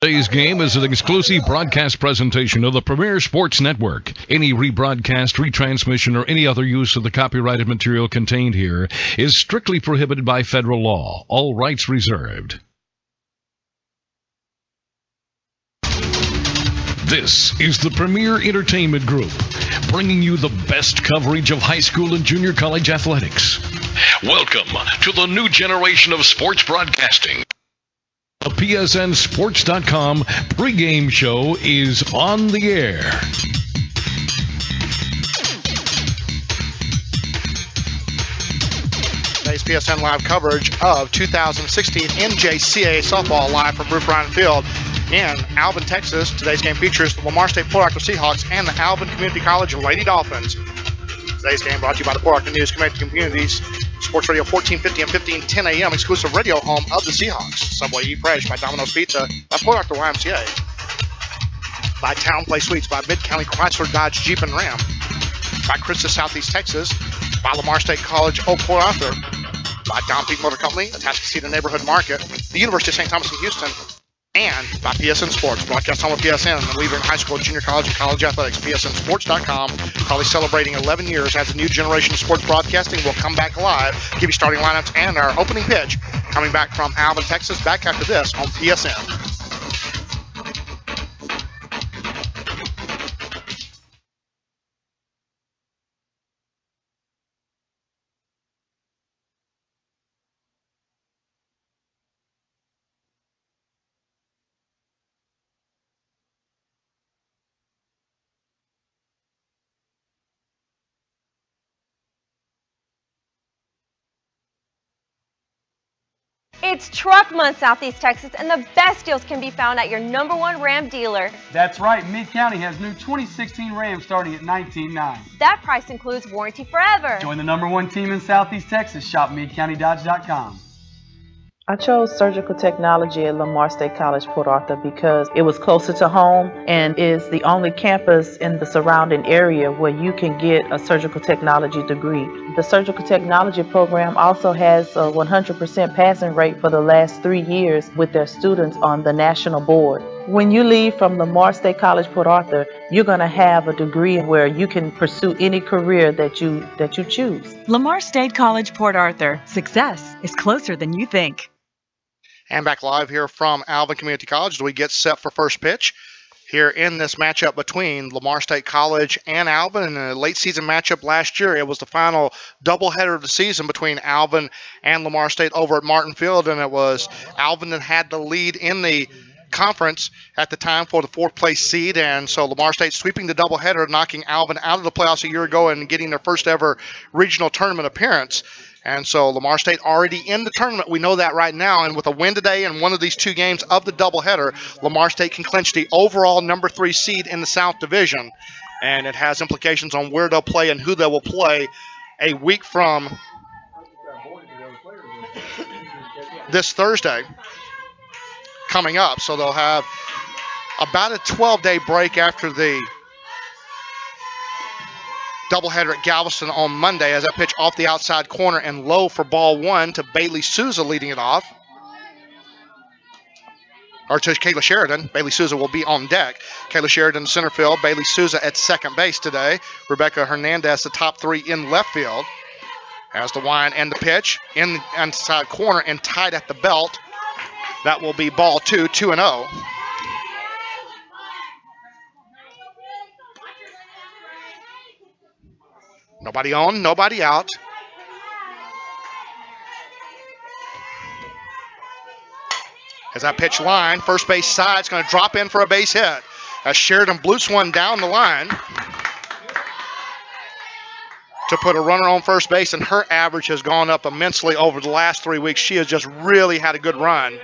Today's game is an exclusive broadcast presentation of the Premier Sports Network. Any rebroadcast, retransmission, or any other use of the copyrighted material contained here is strictly prohibited by federal law. All rights reserved. This is the Premier Entertainment Group, bringing you the best coverage of high school and junior college athletics. Welcome to the new generation of sports broadcasting. The PSNSports.com pregame show is on the air. Today's PSN live coverage of 2016 NJCAA Softball live from Roof Ryan Field in Alvin, Texas. Today's game features the Lamar State Port Arthur Seahawks and the Alvin Community College Lady Dolphins. Today's game brought to you by the Port Arthur News Connected Communities. Sports Radio 1450 and 1510 a.m. exclusive radio home of the Seahawks. Subway Eat Fresh by Domino's Pizza by Port Arthur YMCA. By Town Place Suites by Mid-County Chrysler Dodge Jeep and Ram. By Christus Southeast Texas. By Lamar State College Oak Port Arthur. By Don Pete Motor Company, Atascocita Neighborhood Market. The University of St. Thomas in Houston. And by PSN Sports, broadcast home of PSN, the leader in high school, junior college, and college athletics. PSNSports.com, probably celebrating 11 years as a new generation of sports broadcasting. We'll come back live, give you starting lineups and our opening pitch. Coming back from Alvin, Texas, back after this on PSN. It's Truck Month, Southeast Texas, and the best deals can be found at your #1 Ram dealer. That's right. Mid-County has new 2016 Rams starting at $19,900. That price includes warranty forever. Join the #1 team in Southeast Texas. Shop MidCountyDodge.com. I chose surgical technology at Lamar State College, Port Arthur, because it was closer to home and is the only campus in the surrounding area where you can get a surgical technology degree. The surgical technology program also has a 100% passing rate for the last 3 years with their students on the national board. When you leave from Lamar State College, Port Arthur, you're going to have a degree where you can pursue any career that you choose. Lamar State College, Port Arthur. Success is closer than you think. And back live here from Alvin Community College as we get set for first pitch here in this matchup between Lamar State College and Alvin. In a late season matchup last year, it was the final doubleheader of the season between Alvin and Lamar State over at Martin Field, and it was Alvin that had the lead in the conference at the time for the 4th place seed, and so Lamar State sweeping the doubleheader, knocking Alvin out of the playoffs a year ago and getting their first ever regional tournament appearance. And so Lamar State already in the tournament. We know that right now. And with a win today in one of these 2 games of the doubleheader, Lamar State can clinch the overall #3 seed in the South Division. And it has implications on where they'll play and who they will play a week from this Thursday coming up. So they'll have about a 12-day break after the doubleheader at Galveston on Monday as that pitch off the outside corner and low for ball 1 to Bailey Souza leading it off. Or to Kayla Sheridan. Bailey Souza will be on deck. Kayla Sheridan center field. Bailey Souza at second base today. Rebecca Hernandez the top 3 in left field. As the wind and the pitch in the inside corner and tied at the belt. That will be ball 2, 2-0. Nobody on, nobody out. As that pitch line, first base side, it's going to drop in for a base hit. As Sheridan bloops one down the line to put a runner on first base, and her average has gone up immensely over the last 3 weeks. She has just really had a good run.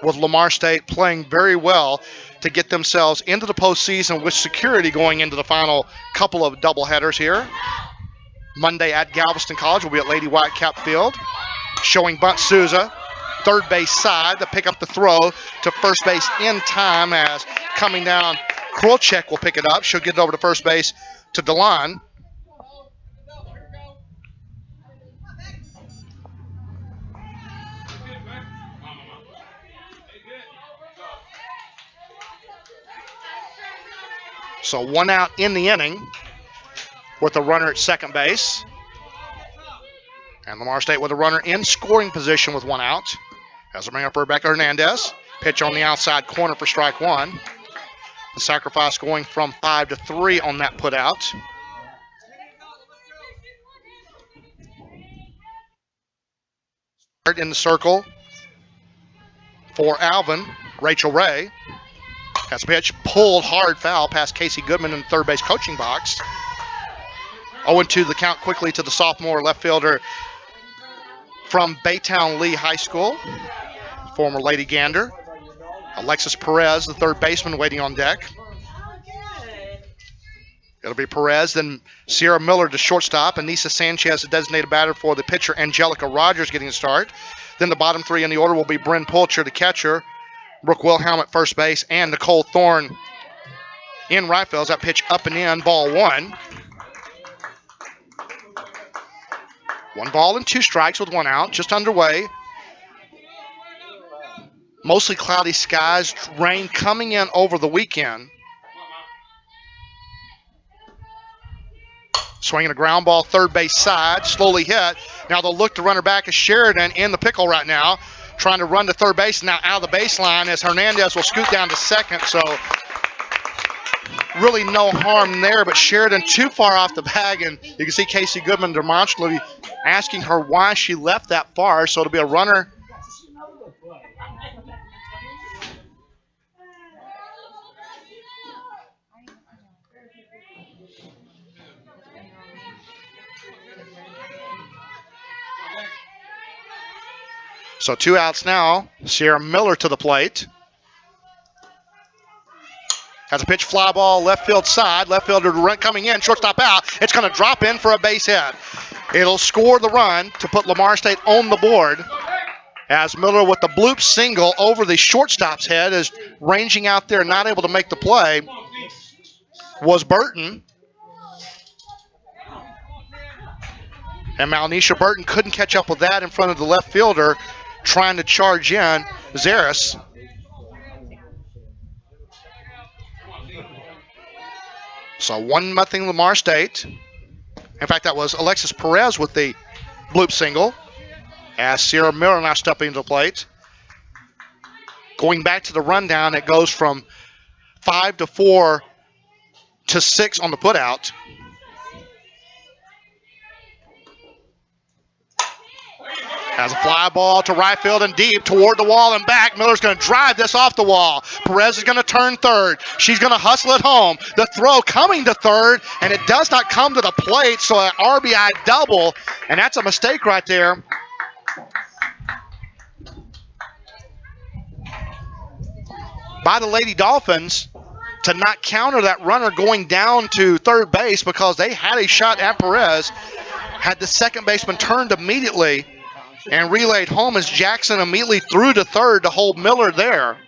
With Lamar State playing very well to get themselves into the postseason with security going into the final couple of doubleheaders here. Monday at Galveston College will be at Lady Whitecap Field. Showing bunt Souza, third base side to pick up the throw to first base in time as coming down, Krolchek will pick it up. She'll get it over to first base to DeLon. So 1 out in the inning with a runner at second base. And Lamar State with a runner in scoring position with 1 out. As they bring up Rebecca Hernandez. Pitch on the outside corner for strike 1. The sacrifice going from 5 to 3 on that put out. In the circle for Alvin, Rachel Ray. Has a pitch pulled hard foul past Casey Goodman in the third base coaching box. 0-2 the count quickly to the sophomore left fielder from Baytown Lee High School, former Lady Gander. Alexis Perez, the third baseman, waiting on deck. It'll be Perez, then Sierra Miller to shortstop, and Nisa Sanchez, the designated batter for the pitcher, Angelica Rogers, getting a start. Then the bottom 3 in the order will be Bryn Pulcher, the catcher, Brooke Wilhelm at first base, and Nicole Thorne in right field. That pitch up and in, ball 1. 1 ball and 2 strikes with 1 out, just underway. Mostly cloudy skies, rain coming in over the weekend. Swinging a ground ball, third base side, slowly hit. Now they'll look to runner back as Sheridan in the pickle right now, trying to run to third base. Now out of the baseline as Hernandez will scoot down to second. So really no harm there, but Sheridan too far off the bag, and you can see Casey Goodman demonstratively asking her why she left that far. So it'll be a runner. So 2 outs now. Sierra Miller to the plate. Has a pitch, fly ball, left field side. Left fielder coming in, shortstop out. It's going to drop in for a base hit. It'll score the run to put Lamar State on the board. As Miller with the bloop single over the shortstop's head is ranging out there, not able to make the play, was Burton. And Malnisha Burton couldn't catch up with that in front of the left fielder, trying to charge in Zaris. So 1-0 Lamar State. In fact, that was Alexis Perez with the bloop single. As Sierra Miller now stepping into the plate. Going back to the rundown, it goes from 5 to 4 to 6 on the putout. Has a fly ball to right field and deep toward the wall and back. Miller's going to drive this off the wall. Perez is going to turn third. She's going to hustle it home. The throw coming to third, and it does not come to the plate, so an RBI double, and that's a mistake right there. By the Lady Dolphins to not counter that runner going down to third base because they had a shot at Perez. Had the second baseman turned immediately and relayed home as Jackson immediately threw to third to hold Miller there.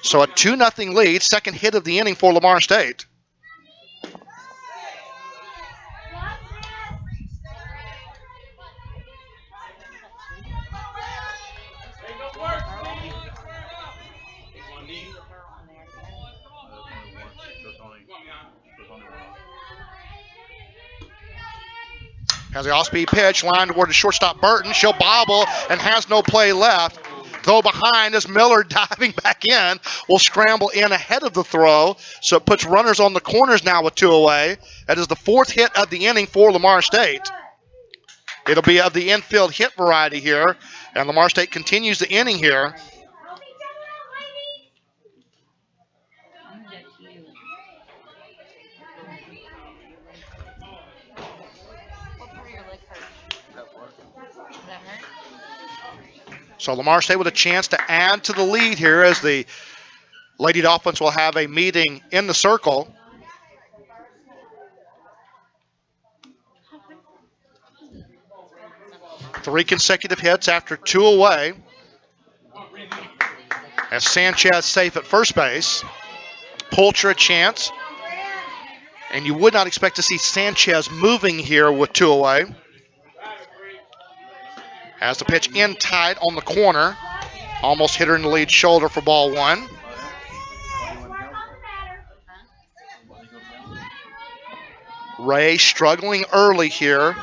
So a 2-0 lead, second hit of the inning for Lamar State. Has the off-speed pitch lined toward the shortstop Burton. She'll bobble and has no play left. Throw behind as Miller diving back in will scramble in ahead of the throw. So it puts runners on the corners now with 2 away. That is the 4th hit of the inning for Lamar State. It'll be of the infield hit variety here. And Lamar State continues the inning here. So Lamar State with a chance to add to the lead here as the Lady Dolphins will have a meeting in the circle. Three consecutive hits after 2 away. As Sanchez safe at first base. Pulcher a chance. And you would not expect to see Sanchez moving here with 2 away. Has the pitch in tight on the corner. Almost hit her in the lead shoulder for ball 1. Ray struggling early here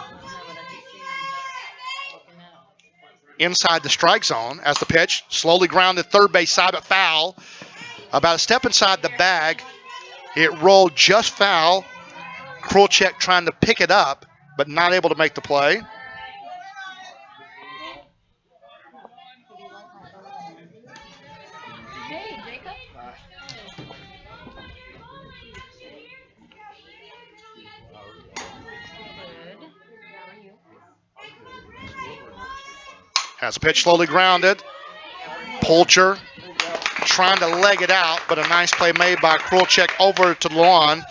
inside the strike zone as the pitch slowly grounded third base side, but foul. About a step inside the bag. It rolled just foul. Krulchek trying to pick it up, but not able to make the play. As the pitch slowly grounded. Polcher trying to leg it out, but a nice play made by Krulchek over to the lawn.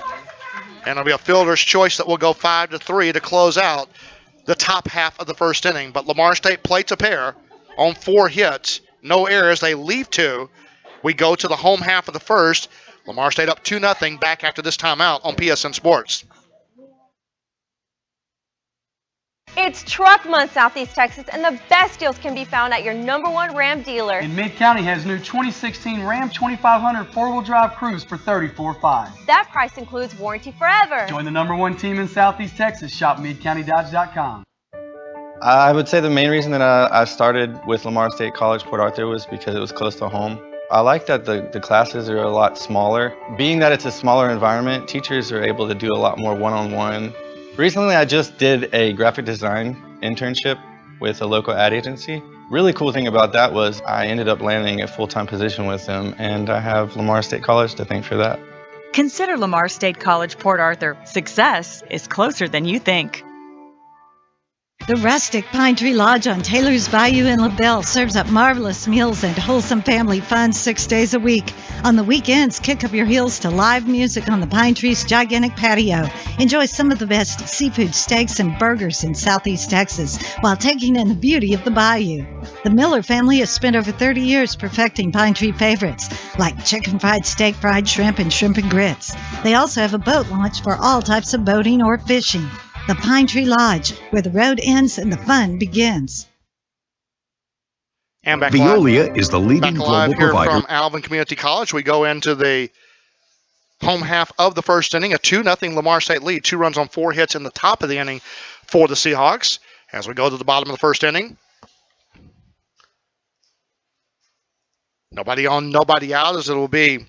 And it'll be a fielder's choice that will go 5-3 to close out the top half of the first inning. But Lamar State plates a pair on 4 hits. No errors. They leave 2. We go to the home half of the first. Lamar State up 2-0 back after this timeout on PSN Sports. It's Truck Month, Southeast Texas, and the best deals can be found at your #1 Ram dealer. And Mid-County has new 2016 Ram 2500 four-wheel drive Cruise for $34,500. That price includes warranty forever. Join the #1 team in Southeast Texas. Shop MidCountyDodge.com. I would say the main reason that I started with Lamar State College Port Arthur was because it was close to home. I like that the classes are a lot smaller. Being that it's a smaller environment, teachers are able to do a lot more one-on-one. Recently, I just did a graphic design internship with a local ad agency. Really cool thing about that was I ended up landing a full-time position with them, and I have Lamar State College to thank for that. Consider Lamar State College Port Arthur. Success is closer than you think. The rustic Pine Tree Lodge on Taylor's Bayou in LaBelle serves up marvelous meals and wholesome family fun 6 days a week. On the weekends, kick up your heels to live music on the Pine Tree's gigantic patio. Enjoy some of the best seafood steaks and burgers in Southeast Texas while taking in the beauty of the bayou. The Miller family has spent over 30 years perfecting Pine Tree favorites like chicken fried steak, fried shrimp, and shrimp and grits. They also have a boat launch for all types of boating or fishing. The Pine Tree Lodge, where the road ends and the fun begins. And back Veolia live. is the leading Back global live here provider. from Alvin Community College. We go into the home half of the first inning, a 2-0 Lamar State lead. 2 runs on 4 hits in the top of the inning for the Seahawks. As we go to the bottom of the first inning. Nobody on, nobody out, as it will be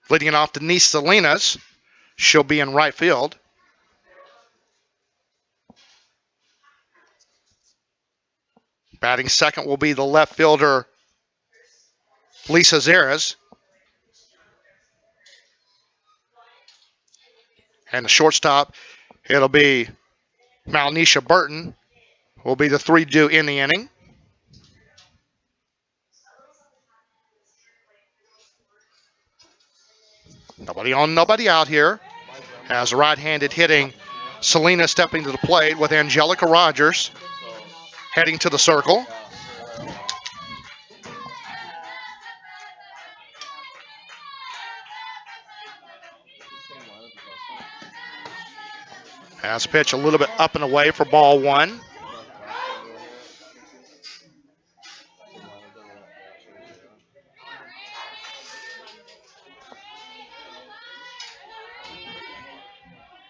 leading it off Denise Salinas. She'll be in right field. Batting second will be the left fielder, Lisa Zares. And the shortstop, it'll be Malnisha Burton, will be the 3 due in the inning. Nobody on, nobody out here. As the right-handed hitting Selena stepping to the plate with Angelica Rogers heading to the circle. As pitch a little bit up and away for ball 1.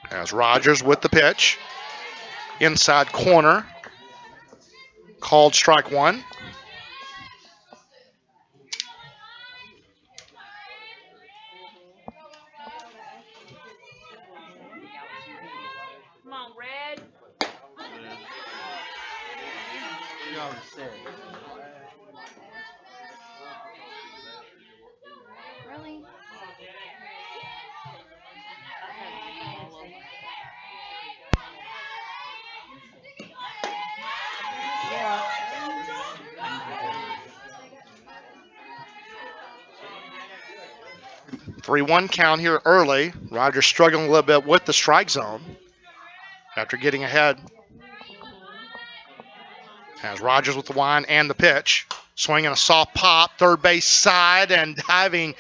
As Rogers with the pitch. Inside corner. Called strike 1. Come on, Red. Really? Yeah. 3-1 count here early. Rogers struggling a little bit with the strike zone after getting ahead. As Rogers with the wind and the pitch. Swinging a soft pop, third base side, and diving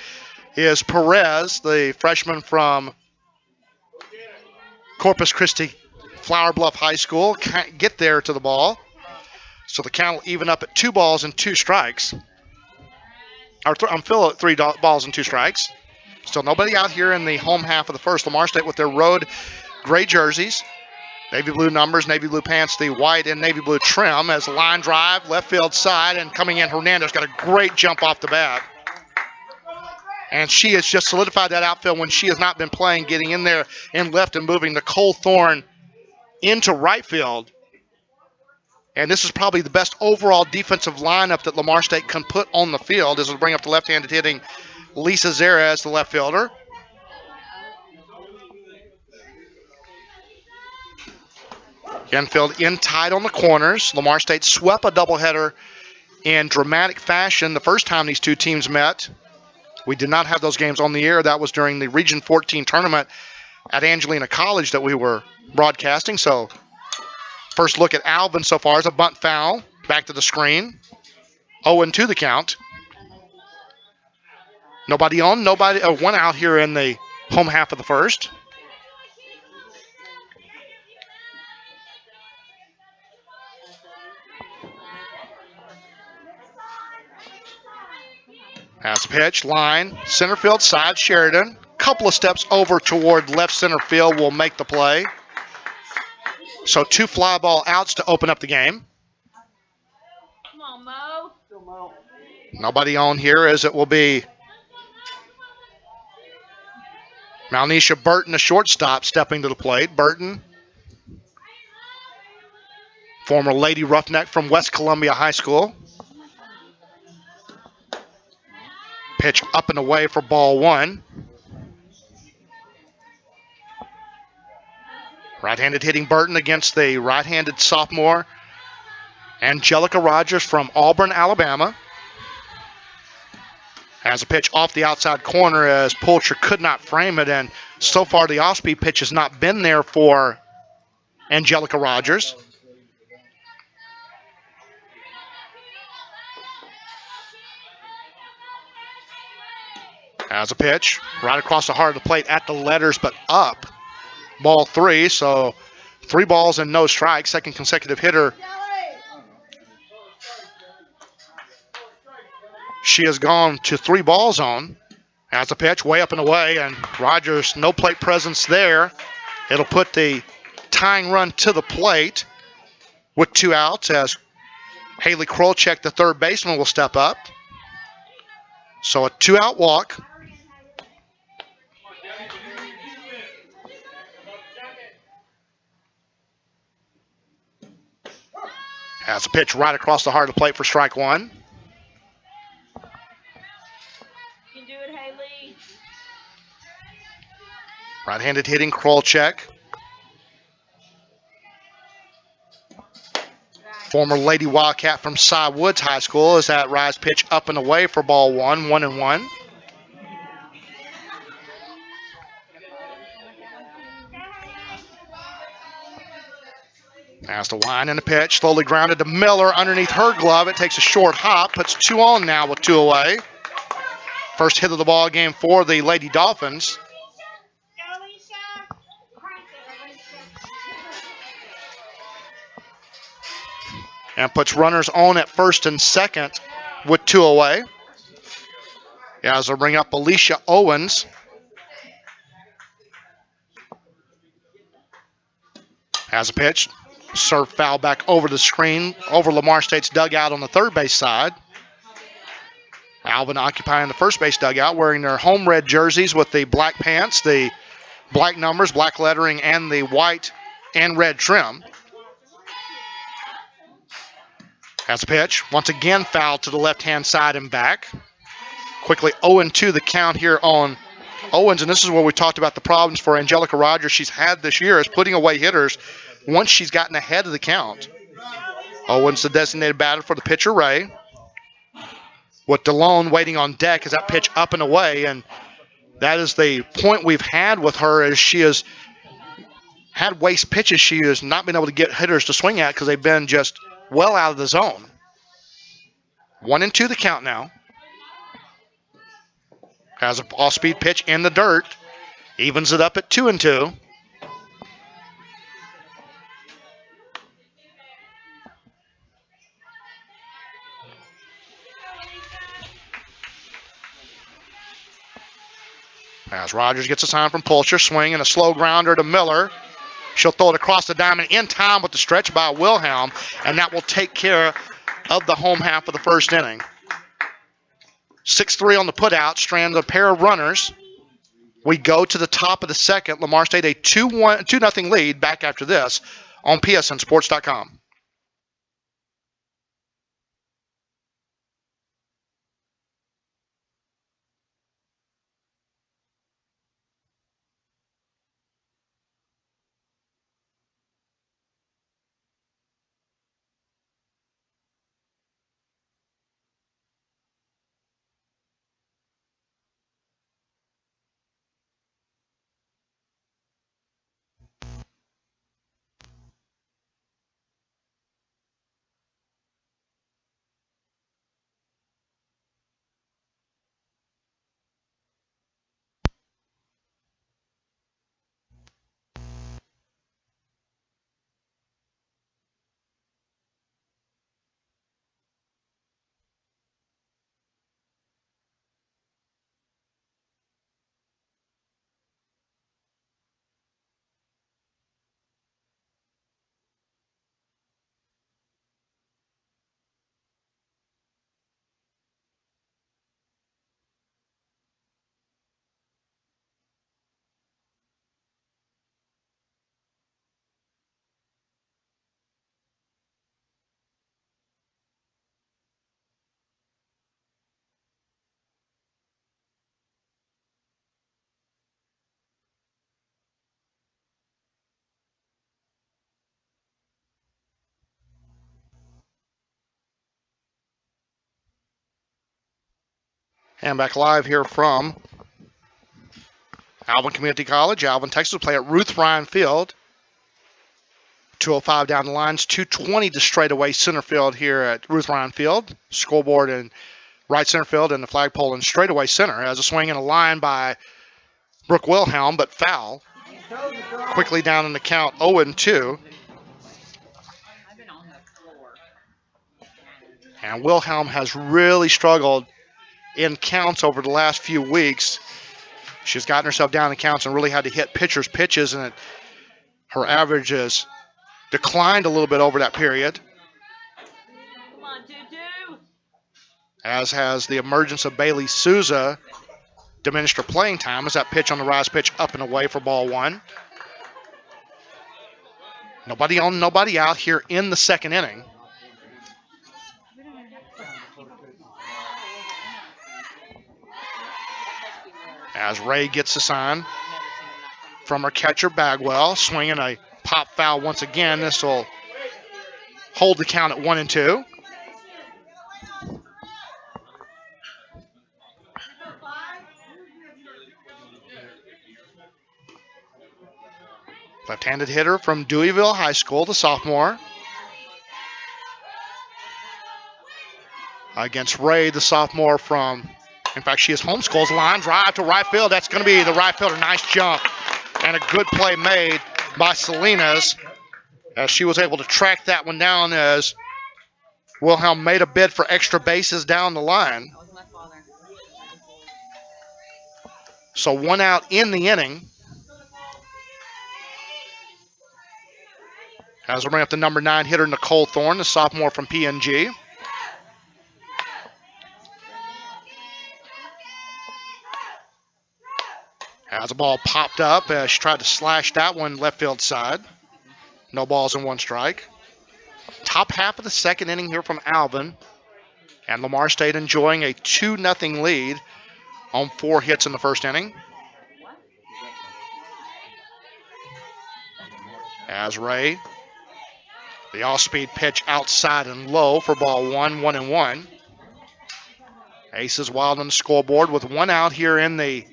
is Perez, the freshman from Corpus Christi Flower Bluff High School. Can't get there to the ball. So the count will even up at 2 balls and 2 strikes. I'm Phil at 3 balls and 2 strikes. Still nobody out here in the home half of the first. Lamar State with their road gray jerseys, navy blue numbers, navy blue pants, the white and navy blue trim as a line drive, left field side, and coming in, Hernandez got a great jump off the bat. And she has just solidified that outfield when she has not been playing, getting in there in left and moving Nicole Thorne into right field. And this is probably the best overall defensive lineup that Lamar State can put on the field. This will bring up the left-handed hitting Lisa Zera as the left fielder. Infield in tight on the corners. Lamar State swept a doubleheader in dramatic fashion the first time these two teams met. We did not have those games on the air. That was during the Region 14 tournament at Angelina College that we were broadcasting. So first look at Alvin so far is a bunt foul. Back to the screen. 0-2 the count. Nobody on, one out here in the home half of the first. As pitch, line, center field side, Sheridan. Couple of steps over toward left center field will make the play. So 2 fly ball outs to open up the game. Come on, Mo. Nobody on here as it will be Malnisha Burton, a shortstop, stepping to the plate. Burton, former Lady Roughneck from West Columbia High School. Pitch up and away for ball 1. Right-handed hitting Burton against the right-handed sophomore Angelica Rogers from Auburn, Alabama. Has a pitch off the outside corner as Pulcher could not frame it, and so far the off-speed pitch has not been there for Angelica Rogers. As a pitch, right across the heart of the plate at the letters, but up. Ball 3, so 3 balls and no strikes. Second consecutive hitter. She has gone to 3 balls on. As a pitch, way up and away, and Rogers, no plate presence there. It'll put the tying run to the plate with 2 outs as Haley Krolchek, the third baseman, will step up. So a 2-out walk. As a pitch right across the heart of the plate for strike 1. You can do it, Haley. Right-handed hitting Krolchek. Former Lady Wildcat from Cy Woods High School as that rise pitch up and away for ball 1, 1-1. As the line and the pitch, slowly grounded to Miller underneath her glove. It takes a short hop, puts 2 on now with 2 away. First hit of the ball game for the Lady Dolphins. And puts runners on at first and second with 2 away. As they'll bring up Alicia Owens. Has a pitch. Serve foul back over the screen, over Lamar State's dugout on the third base side. Alvin occupying the first base dugout, wearing their home red jerseys with the black pants, the black numbers, black lettering, and the white and red trim. Has a pitch. Once again foul to the left-hand side and back. Quickly 0-2 the count here on Owens, and this is where we talked about the problems for Angelica Rogers she's had this year is putting away hitters once she's gotten ahead of the count. Owens, the designated batter for the pitcher, Ray. With DeLone waiting on deck as that pitch up and away, and that is the point we've had with her is she has had waste pitches she has not been able to get hitters to swing at because they've been just well out of the zone. 1-2 the count now. Has an off-speed pitch in the dirt. Evens it up at 2-2. As Rogers gets a sign from Pulcher, swing and a slow grounder to Miller. She'll throw it across the diamond in time with the stretch by Wilhelm, and that will take care of the home half of the first inning. 6-3 on the putout, strands a pair of runners. We go to the top of the second. Lamar State a 2-0 lead. Back after this on PSNSports.com. And back live here from Alvin Community College. Alvin, Texas will play at Ruth Ryan Field. 2:05 down the lines, 2:20 to straightaway center field here at Ruth Ryan Field. Scoreboard in right center field and the flagpole in straightaway center. As a swing and a line by Brooke Wilhelm, but foul. Quickly down in the count, 0-2. And Wilhelm has really struggled in counts over the last few weeks. She's gotten herself down in counts and really had to hit pitchers' pitches, and her average has declined a little bit over that period. Come on, Doo-Doo. As has the emergence of Bailey Souza diminished her playing time as that pitch on the rise pitch up and away for ball one. Nobody on, nobody out here in the second inning. As Ray gets the sign from her catcher, Bagwell, swinging a pop foul once again. This will hold the count at 1-2. Left-handed hitter from Deweyville High School, the sophomore. Against Ray, the sophomore from, in fact, she is homeschooled. Line drive to right field. That's going to be the right fielder. Nice jump. And a good play made by Salinas as she was able to track that one down as Wilhelm made a bid for extra bases down the line. So one out in the inning. As we bring up the number 9 hitter, Nicole Thorne, the sophomore from PNG. As the ball popped up, she tried to slash that one left field side. No balls and one strike. Top half of the second inning here from Alvin. And Lamar State enjoying a 2-0 lead on 4 hits in the first inning. As Ray, the off-speed pitch outside and low for ball one, 1-1. Aces wild on the scoreboard with one out here in the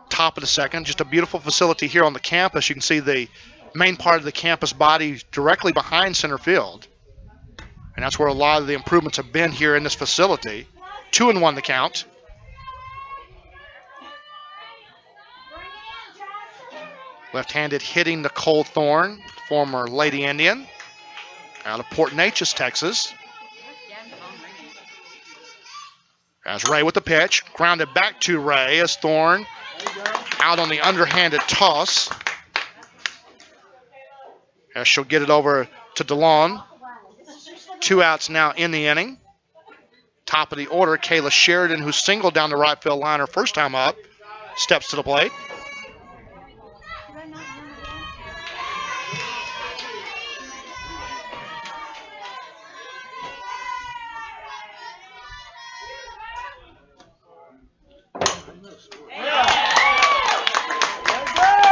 top of the second. Just a beautiful facility here on the campus. You can see the main part of the campus body directly behind center field. And that's where a lot of the improvements have been here in this facility. 2-1 the count. Left-handed hitting Nicole Thorne, former Lady Indian, out of Port Neches, Texas. As Ray with the pitch, grounded back to Ray as Thorne out on the underhanded toss. As she'll get it over to DeLon. 2 outs now in the inning. Top of the order, Kayla Sheridan, who singled down the right field line her first time up, steps to the plate.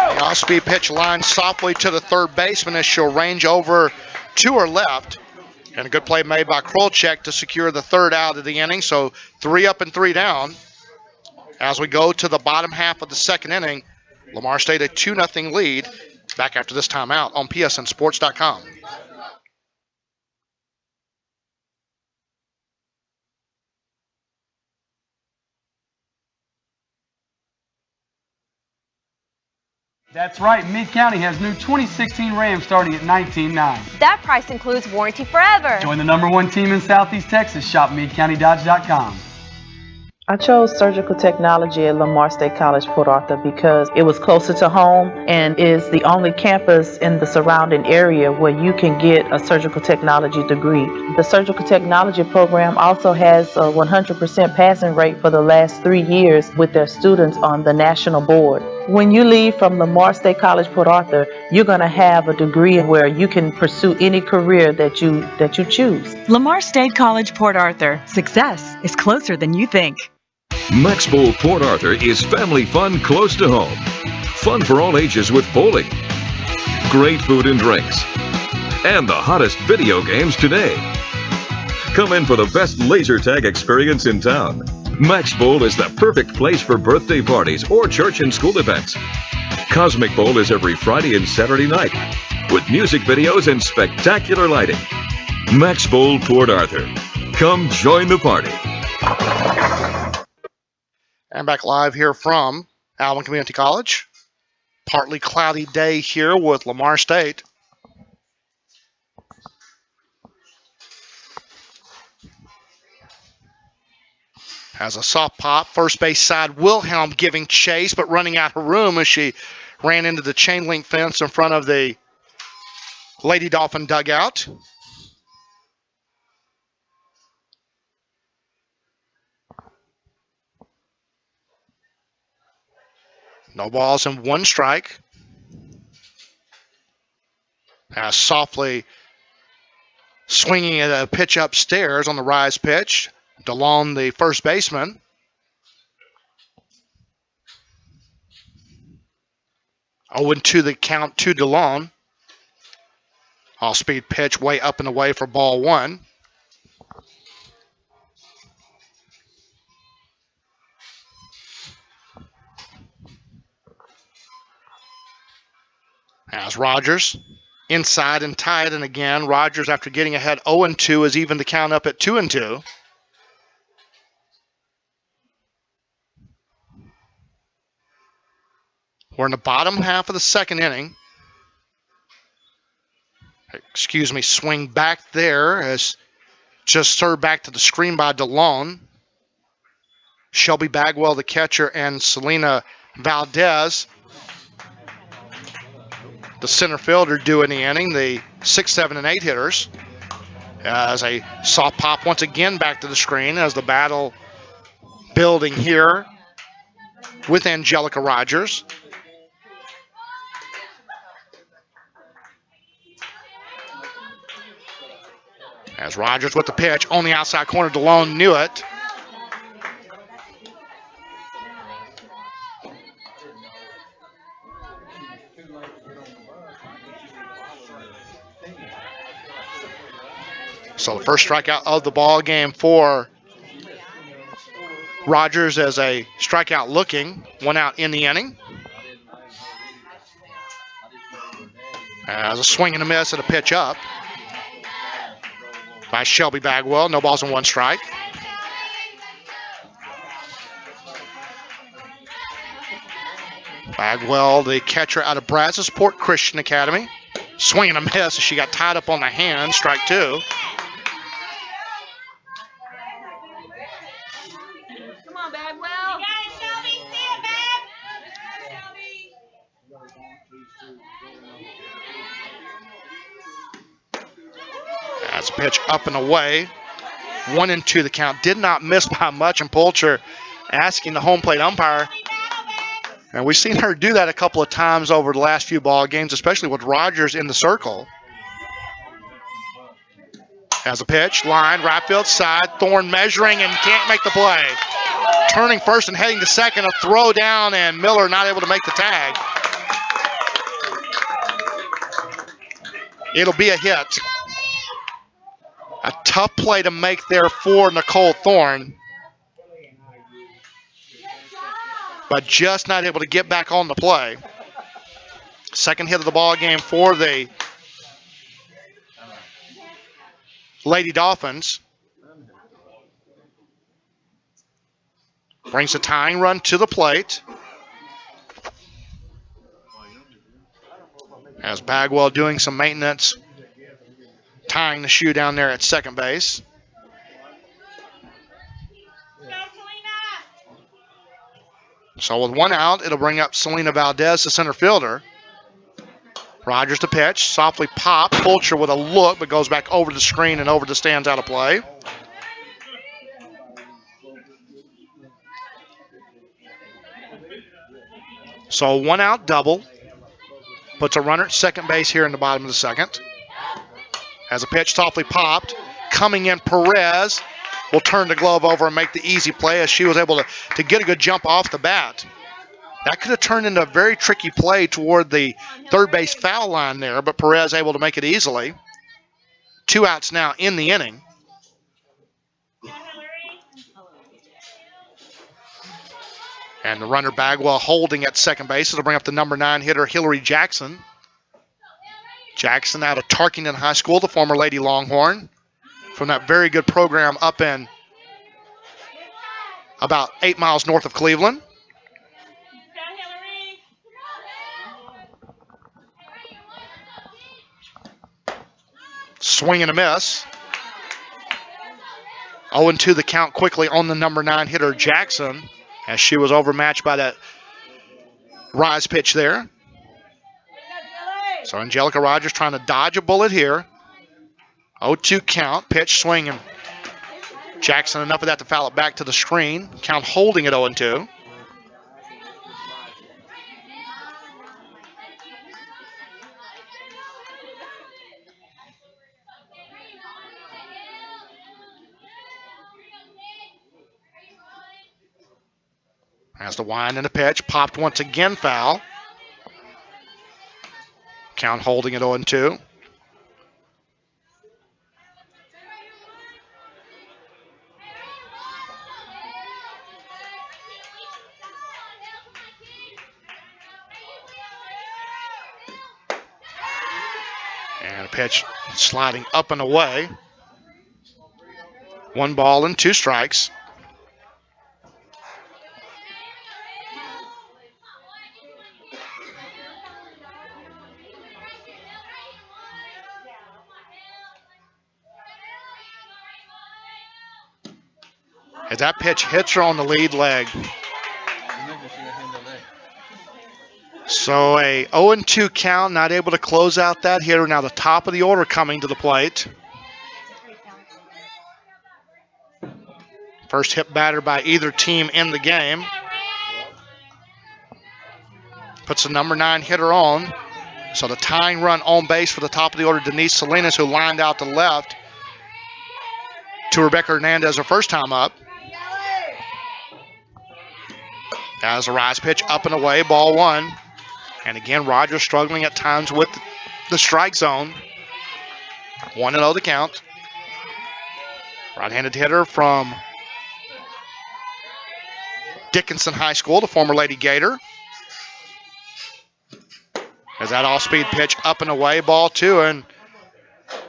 The off-speed pitch line softly to the third baseman as she'll range over to her left. And a good play made by Krolchek to secure the third out of the inning. So 3 up and 3 down. As we go to the bottom half of the second inning, Lamar State a 2-0 lead. Back after this timeout on PSNSports.com. That's right, Meade County has new 2016 Rams starting at $19,900. That price includes warranty forever. Join the #1 team in Southeast Texas. Shop MeadeCountyDodge.com. I chose surgical technology at Lamar State College, Port Arthur, because it was closer to home and is the only campus in the surrounding area where you can get a surgical technology degree. The surgical technology program also has a 100% passing rate for the last 3 years with their students on the national board. When you leave from Lamar State College, Port Arthur, you're going to have a degree where you can pursue any career that you choose. Lamar State College, Port Arthur. Success is closer than you think. Max Bowl Port Arthur is family fun close to home. Fun for all ages with bowling, great food and drinks, and the hottest video games today. Come in for the best laser tag experience in town. Max Bowl is the perfect place for birthday parties or church and school events. Cosmic Bowl is every Friday and Saturday night with music videos and spectacular lighting. Max Bowl Port Arthur. Come join the party. And back live here from Alvin Community College. Partly cloudy day here with Lamar State. Has a soft pop. First base side, Wilhelm giving chase, but running out of room as she ran into the chain link fence in front of the Lady Dolphin dugout. No balls and 1 strike. As softly swinging at a pitch upstairs on the rise pitch. DeLon, the first baseman. Oh, and 2 the count to DeLon. All-speed pitch way up and away for ball 1. As Rogers inside and tied, and again, Rogers, after getting ahead 0-2, has evened the count up at 2-2. We're in the bottom half of the second inning. Excuse me, swing back there as just served back to the screen by DeLon. Shelby Bagwell, the catcher, and Selena Valdez, the center fielder, doing the inning. The 6, 7, and 8 hitters. As a soft pop once again back to the screen as the battle building here with Angelica Rogers. As Rogers with the pitch on the outside corner, DeLone knew it. So the first strikeout of the ball game for Rogers as a strikeout looking, 1 out in the inning. As a swing and a miss and a pitch up by Shelby Bagwell. No balls and 1 strike. Bagwell, the catcher out of Brazosport Christian Academy. Swing and a miss as she got tied up on the hand. Strike 2. As a pitch up and away. 1-2 the count. Did not miss by much, and Pulcher asking the home plate umpire. And we've seen her do that a couple of times over the last few ball games, especially with Rogers in the circle. As a pitch, line, right field side. Thorne measuring and can't make the play. Turning first and heading to second, a throw down, and Miller not able to make the tag. It'll be a hit. A tough play to make there for Nicole Thorne. But just not able to get back on the play. Second hit of the ball game for the Lady Dolphins. Brings a tying run to the plate. As Bagwell doing some maintenance, tying the shoe down there at second base. So with one out, it'll bring up Selena Valdez, the center fielder. Rogers to pitch, softly pop. Pulcher with a look, but goes back over the screen and over the stands out of play. So one out double. Puts a runner at second base here in the bottom of the second. As a pitch softly popped. Coming in, Perez will turn the glove over and make the easy play as she was able to get a good jump off the bat. That could have turned into a very tricky play toward the third base foul line there, but Perez able to make it easily. 2 outs now in the inning. And the runner Bagwell holding at second base. It'll bring up the number 9 hitter, Hillary Jackson. Jackson out of Tarkington High School, the former Lady Longhorn, from that very good program up in about 8 miles north of Cleveland. Swing and a miss. 0-2 the count quickly on the number 9 hitter, Jackson, as she was overmatched by that rise pitch there. So Angelica Rogers trying to dodge a bullet here. 0-2 count, pitch, swing, and Jackson enough of that to foul it back to the screen. Count holding at 0-2. Has the wind and the pitch. Popped once again, foul. Count holding at 0-2. And a pitch sliding up and away. 1 ball and 2 strikes. As that pitch hits her on the lead leg. So a 0-2 count, not able to close out that hitter. Now the top of the order coming to the plate. First hit batter by either team in the game. Puts the number 9 hitter on. So the tying run on base for the top of the order, Denise Salinas, who lined out to left to Rebecca Hernandez her first time up. As a rise pitch up and away, ball 1. And again, Rogers struggling at times with the strike zone. 1-0 the count. Right-handed hitter from Dickinson High School, the former Lady Gator. As that off-speed pitch up and away, ball 2. And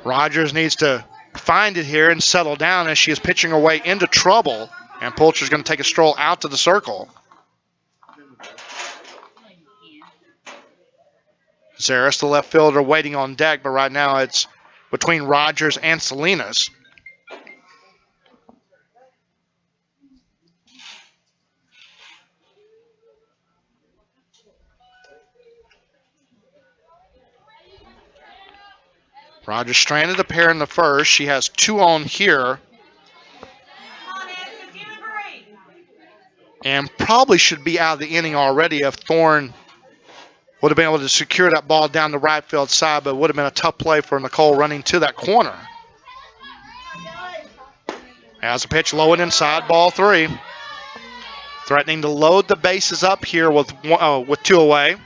Rogers needs to find it here and settle down as she is pitching her way into trouble. And Pulcher's going to take a stroll out to the circle. Zaris, the left fielder, waiting on deck, but right now it's between Rogers and Salinas. Rogers stranded a pair in the first. She has 2 on here. And probably should be out of the inning already if Thorne would have been able to secure that ball down the right field side, but it would have been a tough play for Nicole running to that corner. As a pitch low and inside, ball 3. Threatening to load the bases up here with 2 away.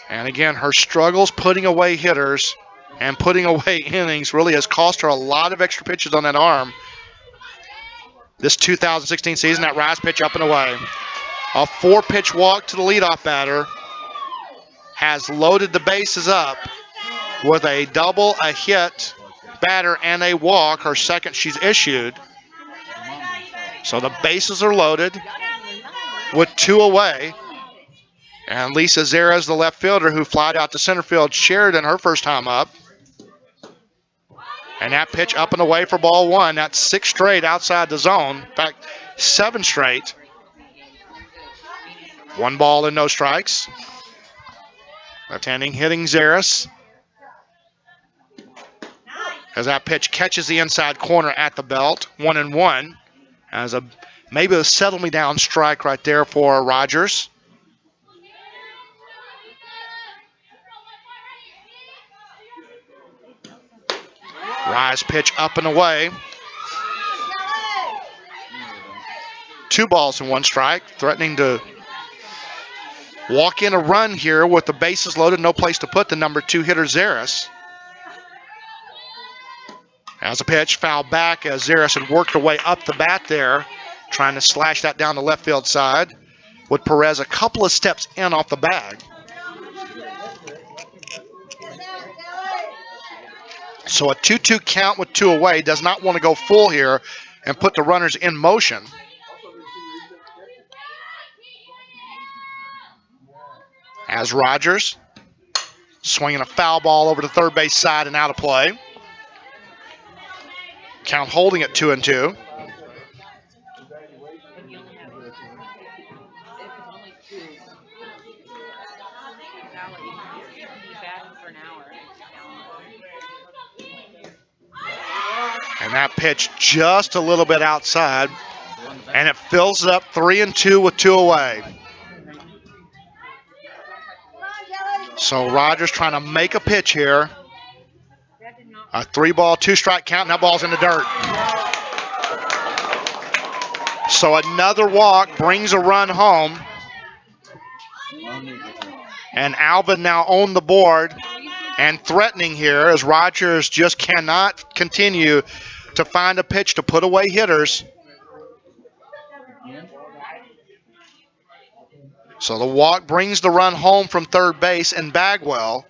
And again, her struggles putting away hitters and putting away innings really has cost her a lot of extra pitches on that arm. This 2016 season, that rise pitch up and away. A 4-pitch walk to the leadoff batter has loaded the bases up with a double, a hit, batter, and a walk, her second she's issued. So the bases are loaded with 2 away. And Lisa Zera's the left fielder who flied out to center field, Sheridan her first time up. And that pitch up and away for ball 1. That's 6 straight outside the zone. In fact, 7 straight. 1 ball and no strikes. Left-handing hitting Zeras. As that pitch catches the inside corner at the belt. 1-1. As maybe a settle me down strike right there for Rogers. Rise pitch up and away. 2 balls and 1 strike. Threatening to walk in a run here with the bases loaded, no place to put the number 2 hitter Zeras. As a pitch, foul back as Zeras had worked her way up the bat there, trying to slash that down the left field side, with Perez a couple of steps in off the bag. So a 2-2 count with 2 away. Does not want to go full here and put the runners in motion. As Rogers swinging a foul ball over the third base side and out of play. Count holding at 2-2. And that pitch just a little bit outside. And it fills it up 3-2 with 2 away. So Rogers trying to make a pitch here. A 3-ball, 2-strike count, and that ball's in the dirt. So another walk brings a run home. And Alvin now on the board and threatening here as Rogers just cannot continue to find a pitch to put away hitters. So the walk brings the run home from third base and Bagwell.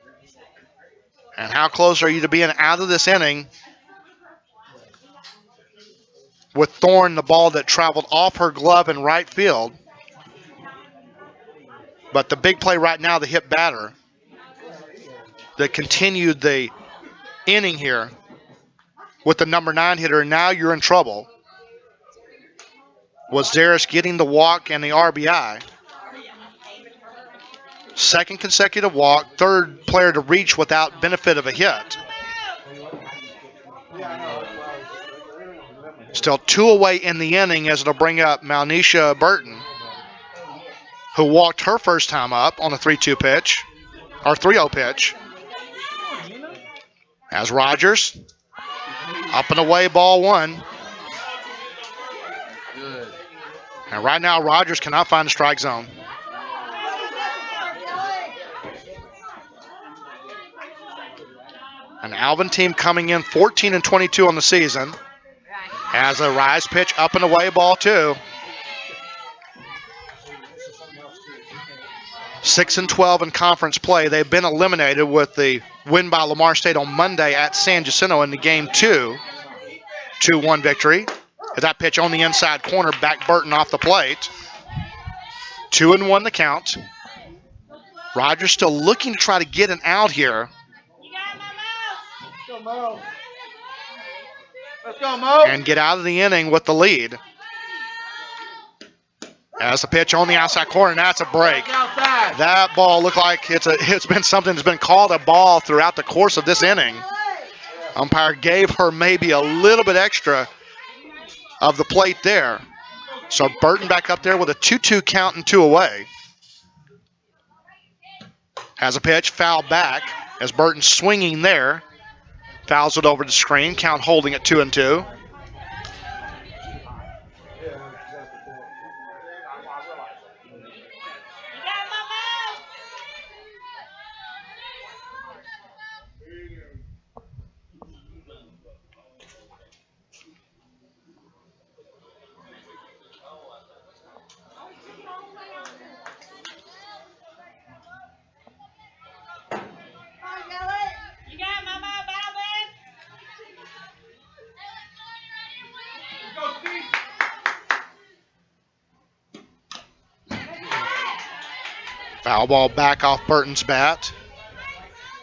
And how close are you to being out of this inning with Thorne, the ball that traveled off her glove in right field. But the big play right now, the hit batter that continued the inning here with the number 9 hitter, and now you're in trouble, was Zaris getting the walk and the RBI. Second consecutive walk, third player to reach without benefit of a hit. Still 2 away in the inning as it'll bring up Malnisha Burton, who walked her first time up on a 3-2 pitch, or 3-0 pitch. As Rogers, up and away, ball 1. And right now, Rogers cannot find the strike zone. An Alvin team coming in 14-22 on the season. As a rise pitch, up and away, ball 2. 6-12 in conference play. They've been eliminated with the win by Lamar State on Monday at San Jacinto in the game 2. 2-1 victory. That pitch on the inside corner, back Burton off the plate. 2-1 the count. Rogers still looking to try to get an out here. Let's go, Mo. And get out of the inning with the lead. As the pitch on the outside corner, and that's a break. That ball looked like it's been something that's been called a ball throughout the course of this inning. Umpire gave her maybe a little bit extra of the plate there. So Burton back up there with a 2-2 count and 2 away. Has a pitch, foul back as Burton swinging there. Fouls it over the screen, count holding at 2-2. Foul ball back off Burton's bat.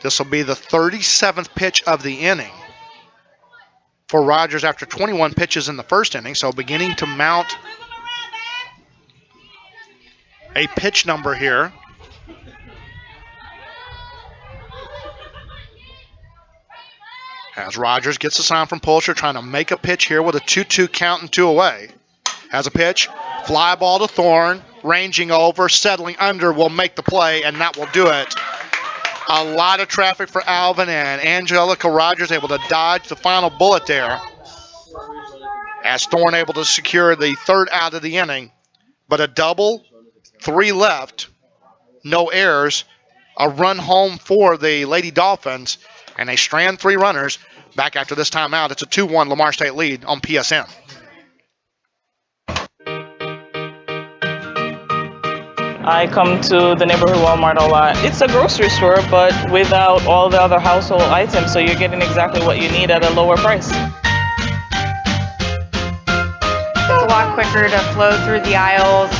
This will be the 37th pitch of the inning for Rogers after 21 pitches in the first inning, so beginning to mount a pitch number here. As Rogers gets a sign from Pulcher, trying to make a pitch here with a 2-2 count and 2 away. Has a pitch, fly ball to Thorne, ranging over, settling under, will make the play, and that will do it. A lot of traffic for Alvin, and Angelica Rogers able to dodge the final bullet there. As Thorne able to secure the third out of the inning. But a double, 3 left, no errors, a run home for the Lady Dolphins, and they strand 3 runners back after this timeout. It's a 2-1 Lamar State lead on PSM. I come to the neighborhood Walmart a lot. It's a grocery store, but without all the other household items, so you're getting exactly what you need at a lower price. It's a lot quicker to flow through the aisles.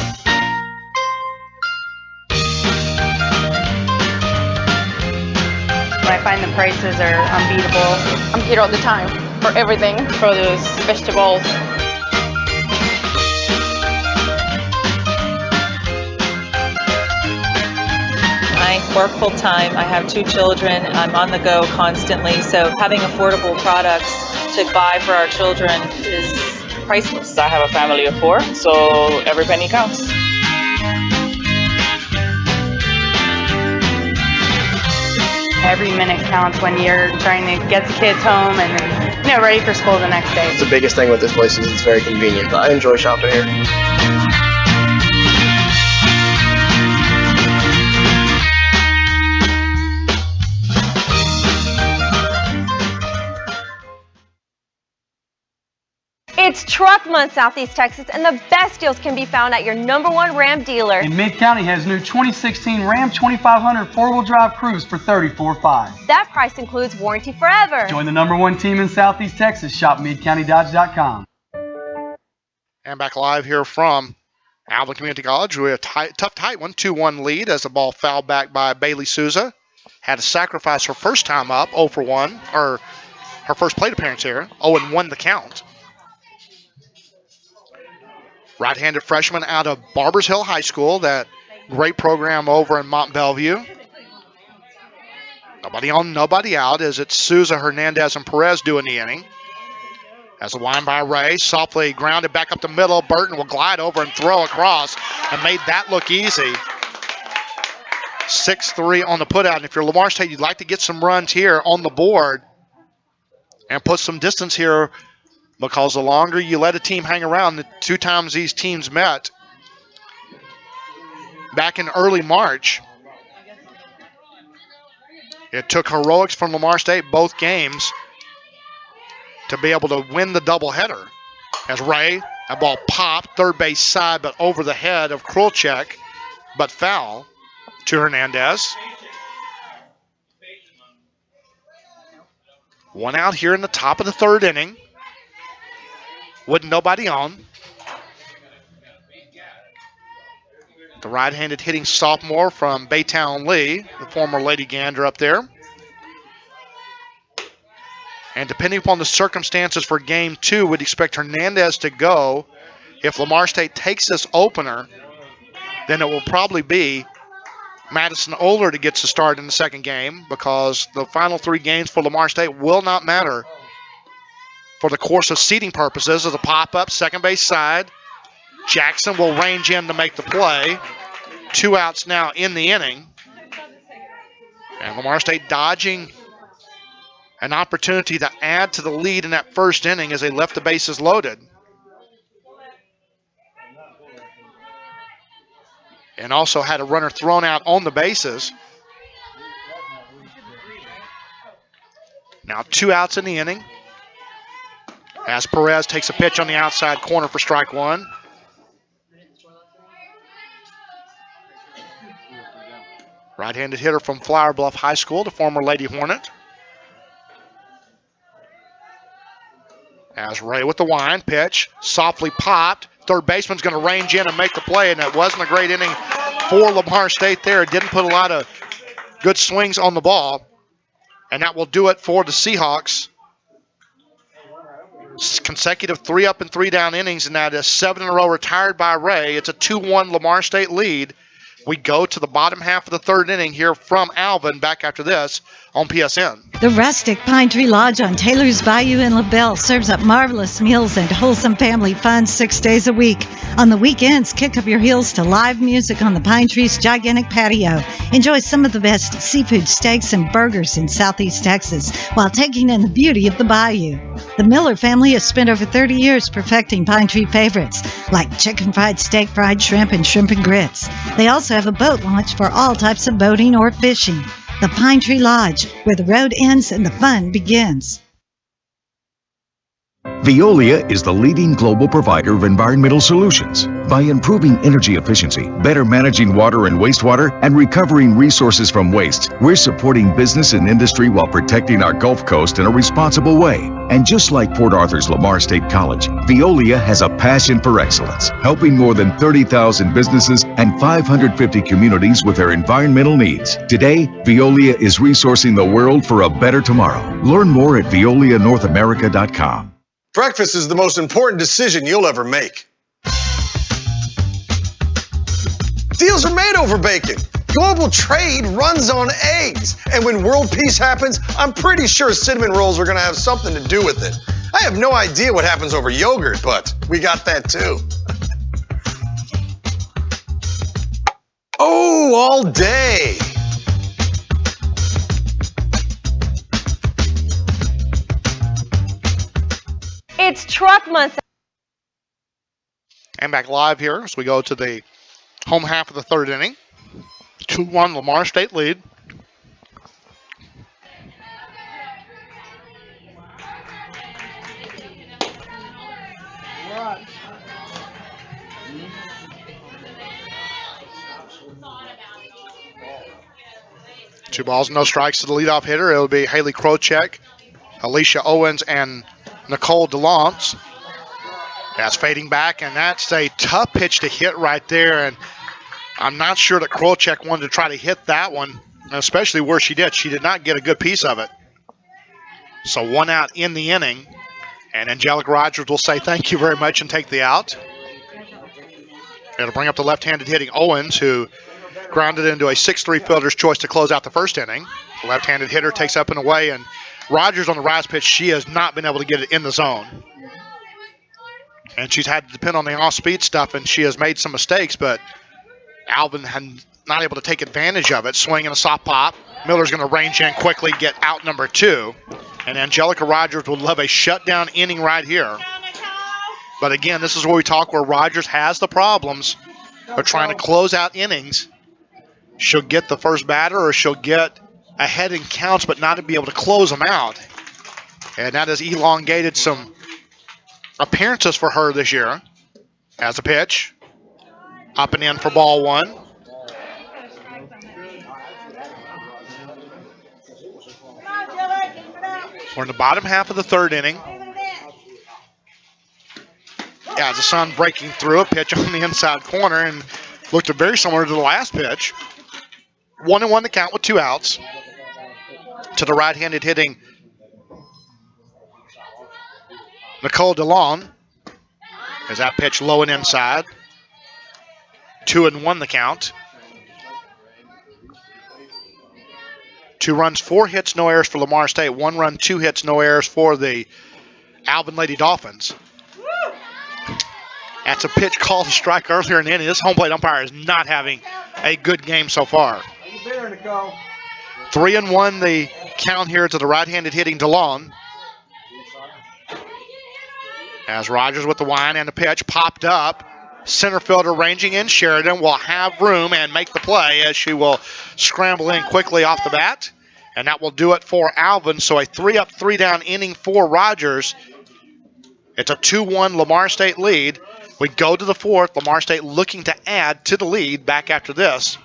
I find the prices are unbeatable. I'm here all the time for everything, produce, vegetables. I work full time. I have 2 children. I'm on the go constantly. So having affordable products to buy for our children is priceless. I have a family of 4, so every penny counts. Every minute counts when you're trying to get the kids home and then, ready for school the next day. The biggest thing with this place is it's very convenient. I enjoy shopping here. It's Truck Month, Southeast Texas, and the best deals can be found at your #1 Ram dealer. And Mid-County has new 2016 Ram 2500 4-wheel drive Cruise for $34,500. That price includes warranty forever. Join the #1 team in Southeast Texas. Shop MidCountyDodge.com. And back live here from Alvin Community College with a tough, tight one, 2-1 lead as the ball fouled back by Bailey Souza. Had to sacrifice her first time up, 0 for 1, or her first plate appearance here, 0-1 the count. Right-handed freshman out of Barbers Hill High School, that great program over in Mont Bellevue. Nobody on, nobody out, as it's Souza, Hernandez, and Perez doing the inning. As the line by Ray, softly grounded back up the middle. Burton will glide over and throw across and made that look easy. 6-3 on the putout. And if you're Lamar State, you'd like to get some runs here on the board and put some distance here, because the longer you let a team hang around, the 2 times these teams met back in early March, it took heroics from Lamar State both games to be able to win the doubleheader. As Ray, that ball popped, third base side, but over the head of Krulchek, but foul to Hernandez. 1 out here in the top of the 3rd inning, with nobody on. The right-handed hitting sophomore from Baytown Lee, the former Lady Gander up there. And depending upon the circumstances for game 2, we'd expect Hernandez to go If Lamar State takes this opener, then it will probably be Madison Oler to get to start in the second game, because the final 3 games for Lamar State will not matter for the course of seeding purposes. As a pop-up, second base side, Jackson will range in to make the play. 2 outs now in the inning. And Lamar State dodging an opportunity to add to the lead in that first inning as they left the bases loaded. And also had a runner thrown out on the bases. Now 2 outs in the inning, as Perez takes a pitch on the outside corner for strike 1. Right-handed hitter from Flower Bluff High School, the former Lady Hornet. As Ray with the wind, pitch, softly popped. Third baseman's going to range in and make the play, and it wasn't a great inning for Lamar State there. It didn't put a lot of good swings on the ball, and that will do it for the Seahawks. Consecutive 3 up and 3 down innings, and that is 7 in a row retired by Ray. It's a 2-1 Lamar State lead. We go to the bottom half of the third inning here from Alvin, back after this on PSN. The rustic Pine Tree Lodge on Taylor's Bayou in LaBelle serves up marvelous meals and wholesome family fun 6 days a week. On the weekends, kick up your heels to live music on the Pine Tree's gigantic patio. Enjoy some of the best seafood steaks and burgers in Southeast Texas while taking in the beauty of the bayou. The Miller family has spent over 30 years perfecting Pine Tree favorites like chicken fried steak, fried shrimp, and shrimp and grits. They also have a boat launch for all types of boating or fishing. The Pine Tree Lodge, where the road ends and the fun begins. Veolia is the leading global provider of environmental solutions. By improving energy efficiency, better managing water and wastewater, and recovering resources from waste, we're supporting business and industry while protecting our Gulf Coast in a responsible way. And just like Port Arthur's Lamar State College, Veolia has a passion for excellence, helping more than 30,000 businesses and 550 communities with their environmental needs. Today, Veolia is resourcing the world for a better tomorrow. Learn more at veolianorthamerica.com. Breakfast is the most important decision you'll ever make. Deals are made over bacon. Global trade runs on eggs. And when world peace happens, I'm pretty sure cinnamon rolls are going to have something to do with it. I have no idea what happens over yogurt, but we got that too. Oh, all day. It's Truck Month. And back live here as we go to the home half of the third inning. 2-1 Lamar State lead. Two balls, no strikes to the leadoff hitter. It'll be Haley Krochek, Alicia Owens, and Nicole DeLance. That's fading back, and that's a tough pitch to hit right there. And I'm not sure that Krochek wanted to try to hit that one, especially where she did. She did not get a good piece of it. So 1 out in the inning, and Angelica Rogers will say thank you very much and take the out. It'll bring up the left-handed hitting Owens, who grounded into a 6-3 fielder's choice to close out the first inning. The left-handed hitter takes up and away, and Rogers on the rise pitch, she has not been able to get it in the zone. And she's had to depend on the off-speed stuff, and she has made some mistakes, but Alvin had not able to take advantage of it. Swinging a soft pop. Miller's going to range in quickly, get out number 2. And Angelica Rogers would love a shutdown inning right here. But again, this is where we talk where Rogers has the problems of trying to close out innings. She'll get the first batter, or she'll get ahead in counts but not to be able to close them out. And that has elongated some appearances for her this year. As a pitch, up and in for ball 1. We're in the bottom half of the third inning. Yeah, the sun breaking through, a pitch on the inside corner, and looked very similar to the last pitch. 1-1 to count with 2 outs. To the right-handed hitting Nicole DeLon. As that pitch low and inside. 2-1 the count. 2 runs, 4 hits, no errors for Lamar State. 1 run, 2 hits, no errors for the Alvin Lady Dolphins. That's a pitch called a strike earlier in the inning. This home plate umpire is not having a good game so far. 3-1 the count here to the right-handed hitting DeLon. As Rogers with the wind and the pitch popped up. Center fielder ranging in. Sheridan will have room and make the play as she will scramble in quickly off the bat. And that will do it for Alvin. So a 3-up, 3-down inning for Rogers. It's a 2-1 Lamar State lead. We go to the fourth. Lamar State looking to add to the lead back after this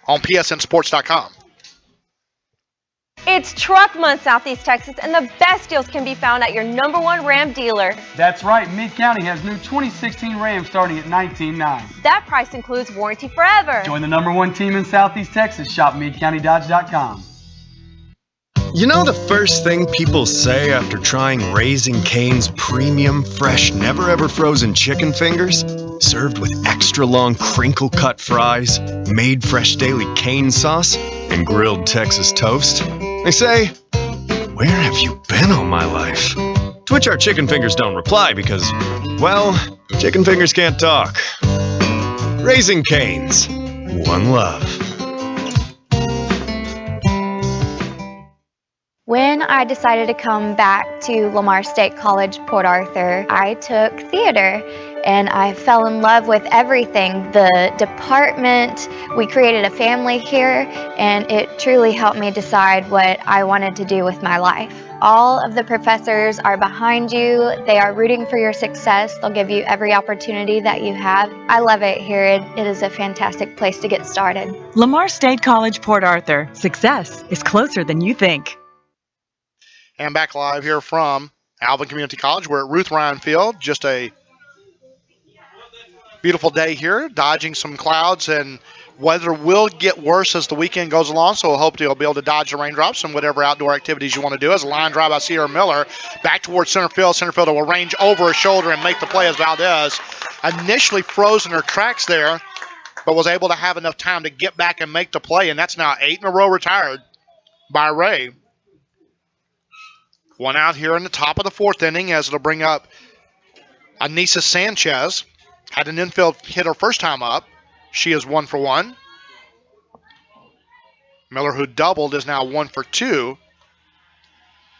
on PSNSports.com. It's Truck Month, Southeast Texas, and the best deals can be found at your #1 Ram dealer. That's right. Mid-County has new 2016 Ram starting at $19,900. That price includes warranty forever. Join the #1 team in Southeast Texas. Shop MidCountyDodge.com. You know the first thing people say after trying Raising Cane's premium, fresh, never-ever frozen chicken fingers? Served with extra long crinkle-cut fries, made fresh daily cane sauce, and grilled Texas toast? They say, where have you been all my life? To which our chicken fingers don't reply because, well, chicken fingers can't talk. Raising Cane's. One love. When I decided to come back to Lamar State College, Port Arthur, I took theater and I fell in love with everything. The department, we created a family here, and it truly helped me decide what I wanted to do with my life. All of the professors are behind you. They are rooting for your success. They'll give you every opportunity that you have. I love it here. It is a fantastic place to get started. Lamar State College, Port Arthur. Success is closer than you think. And back live here from Alvin Community College. We're at Ruth Ryan Field. Just a beautiful day here, dodging some clouds, and weather will get worse as the weekend goes along, so we'll hope you'll be able to dodge the raindrops and whatever outdoor activities you want to do. As a line drive by Sierra Miller, back towards center field. Center fielder will range over his shoulder and make the play as Valdez initially froze in her tracks there, but was able to have enough time to get back and make the play, and that's now 8 in a row retired by Ray. One out here in the top of the fourth inning as it'll bring up Anissa Sanchez. Had an infield hit her first time up. She is 1 for 1. Miller, who doubled, is now 1 for 2.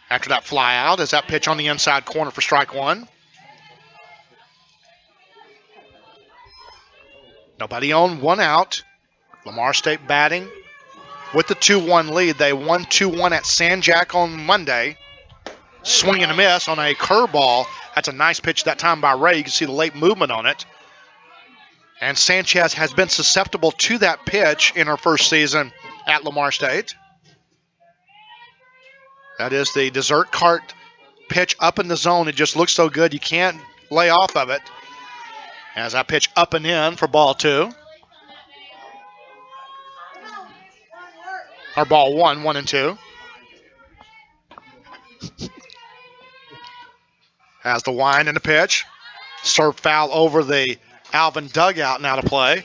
After that fly out, as that pitch on the inside corner for strike 1. Nobody on, 1 out. Lamar State batting with the 2-1 lead. They won 2-1 at San Jac on Monday. Swing and a miss on a curveball. That's a nice pitch that time by Ray. You can see the late movement on it. And Sanchez has been susceptible to that pitch in her first season at Lamar State. That is the dessert cart pitch up in the zone. It just looks so good you can't lay off of it. As that pitch up and in for ball 2. Or ball 1, 1 and 2. Has the wind and the pitch. Serve foul over the Alvin dugout now to play.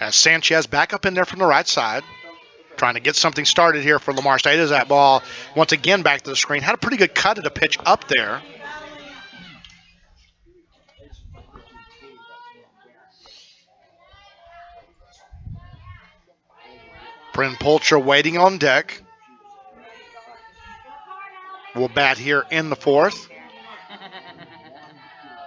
As Sanchez back up in there from the right side. Trying to get something started here for Lamar State as that ball once again back to the screen. Had a pretty good cut of the pitch up there. Bryn Pulcher waiting on deck. Will bat here in the fourth.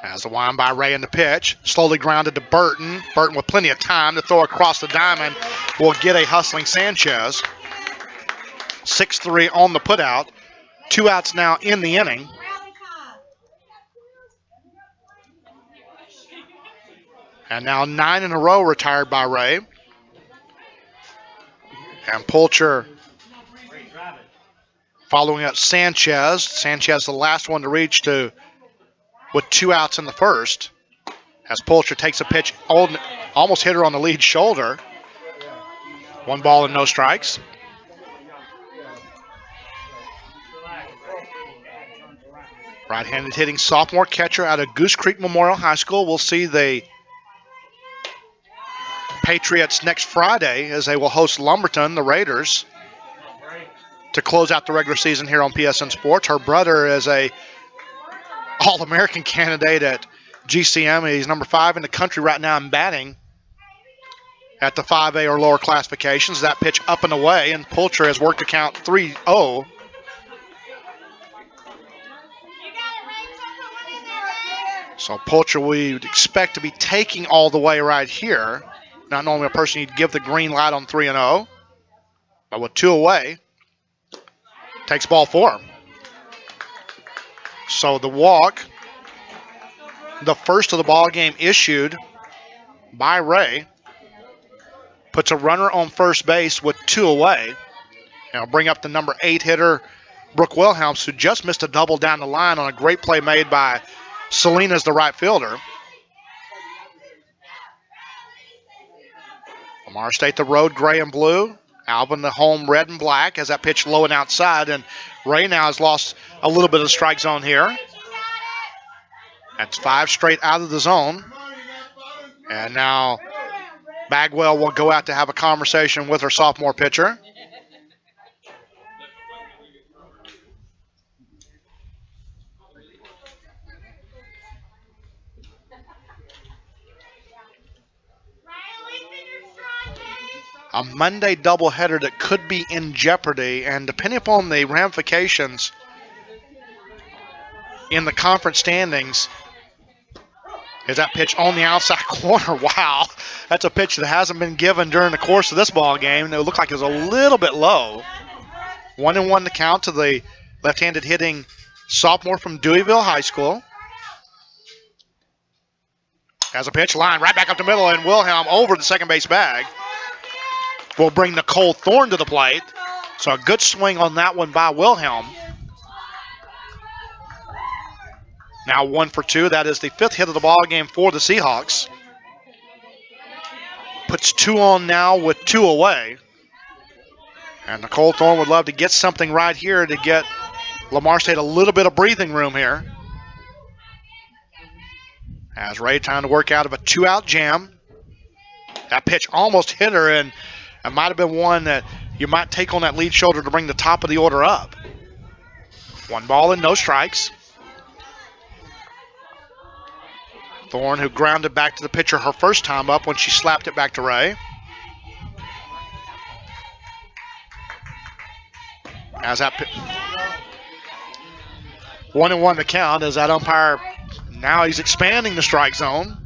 As the wind by Ray in the pitch. Slowly grounded to Burton. Burton with plenty of time to throw across the diamond. Will get a hustling Sanchez. 6-3 on the putout. 2 outs now in the inning. And now 9 in a row retired by Ray. And Pulcher following up Sanchez. Sanchez the last one to reach with 2 outs in the first. As Pulcher takes a pitch, almost hit her on the lead shoulder. 1 ball and no strikes. Right-handed hitting sophomore catcher out of Goose Creek Memorial High School. We'll see the Patriots next Friday as they will host Lumberton, the Raiders, to close out the regular season here on PSN Sports. Her brother is a All-American candidate at GCM. He's number 5 in the country right now in batting at the 5A or lower classifications. That pitch up and away, and Pulcher has worked to count 3-0. So Pulcher we would expect to be taking all the way right here. Not normally a person you'd give the green light on 3-0. But with 2 away, takes ball 4. So the walk, the first of the ball game issued by Ray, puts a runner on first base with 2 away. And will bring up the number 8 hitter, Brooke Wilhelms, who just missed a double down the line on a great play made by Selena's the right fielder. Lamar State the road gray and blue. Alvin the home red and black as that pitch low and outside. And Ray now has lost a little bit of the strike zone here. That's 5 straight out of the zone. And now Bagwell will go out to have a conversation with her sophomore pitcher. A Monday doubleheader that could be in jeopardy, and depending upon the ramifications in the conference standings, is that pitch on the outside corner. Wow, that's a pitch that hasn't been given during the course of this ball game. It looked like it was a little bit low. 1-1 to count to the left-handed hitting sophomore from Deweyville High School. Has a pitch line right back up the middle, and Wilhelm over the second base bag will bring Nicole Thorne to the plate. So a good swing on that one by Wilhelm. Now 1 for 2. That is the 5th hit of the ball game for the Seahawks. Puts 2 on now with 2 away. And Nicole Thorne would love to get something right here to get Lamar State a little bit of breathing room here. As Ray trying to work out of a 2-out jam. That pitch almost hit her, and it might have been one that you might take on that lead shoulder to bring the top of the order up. 1 ball and no strikes. Thorne, who grounded back to the pitcher her first time up when she slapped it back to Ray. As that 1-1 to count as that umpire, now he's expanding the strike zone.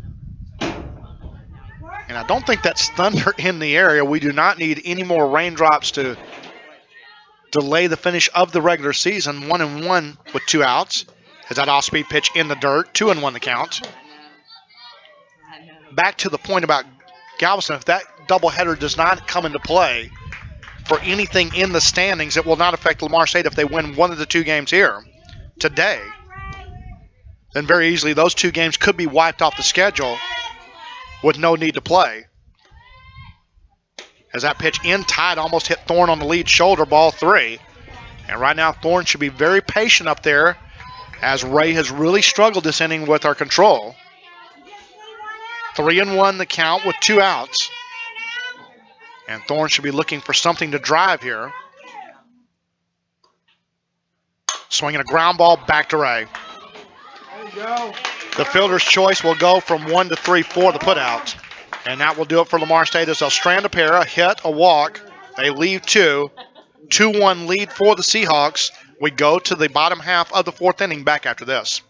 And I don't think that's thunder in the area. We do not need any more raindrops to delay the finish of the regular season. 1-1 with 2 outs. As that off-speed pitch in the dirt. 2-1 to count. Back to the point about Galveston, if that doubleheader does not come into play for anything in the standings, it will not affect Lamar State if they win one of the 2 games here today. Then very easily those 2 games could be wiped off the schedule with no need to play. As that pitch in tight almost hit Thorne on the lead shoulder, ball 3. And right now Thorne should be very patient up there as Ray has really struggled this inning with our control. 3-1 the count with 2 outs. And Thorne should be looking for something to drive here. Swinging a ground ball back to Ray. The fielder's choice will go from 1 to 3 for the putout. And that will do it for Lamar State as they'll strand a pair, a hit, a walk. They leave 2. 2-1 lead for the Seahawks. We go to the bottom half of the 4th inning back after this.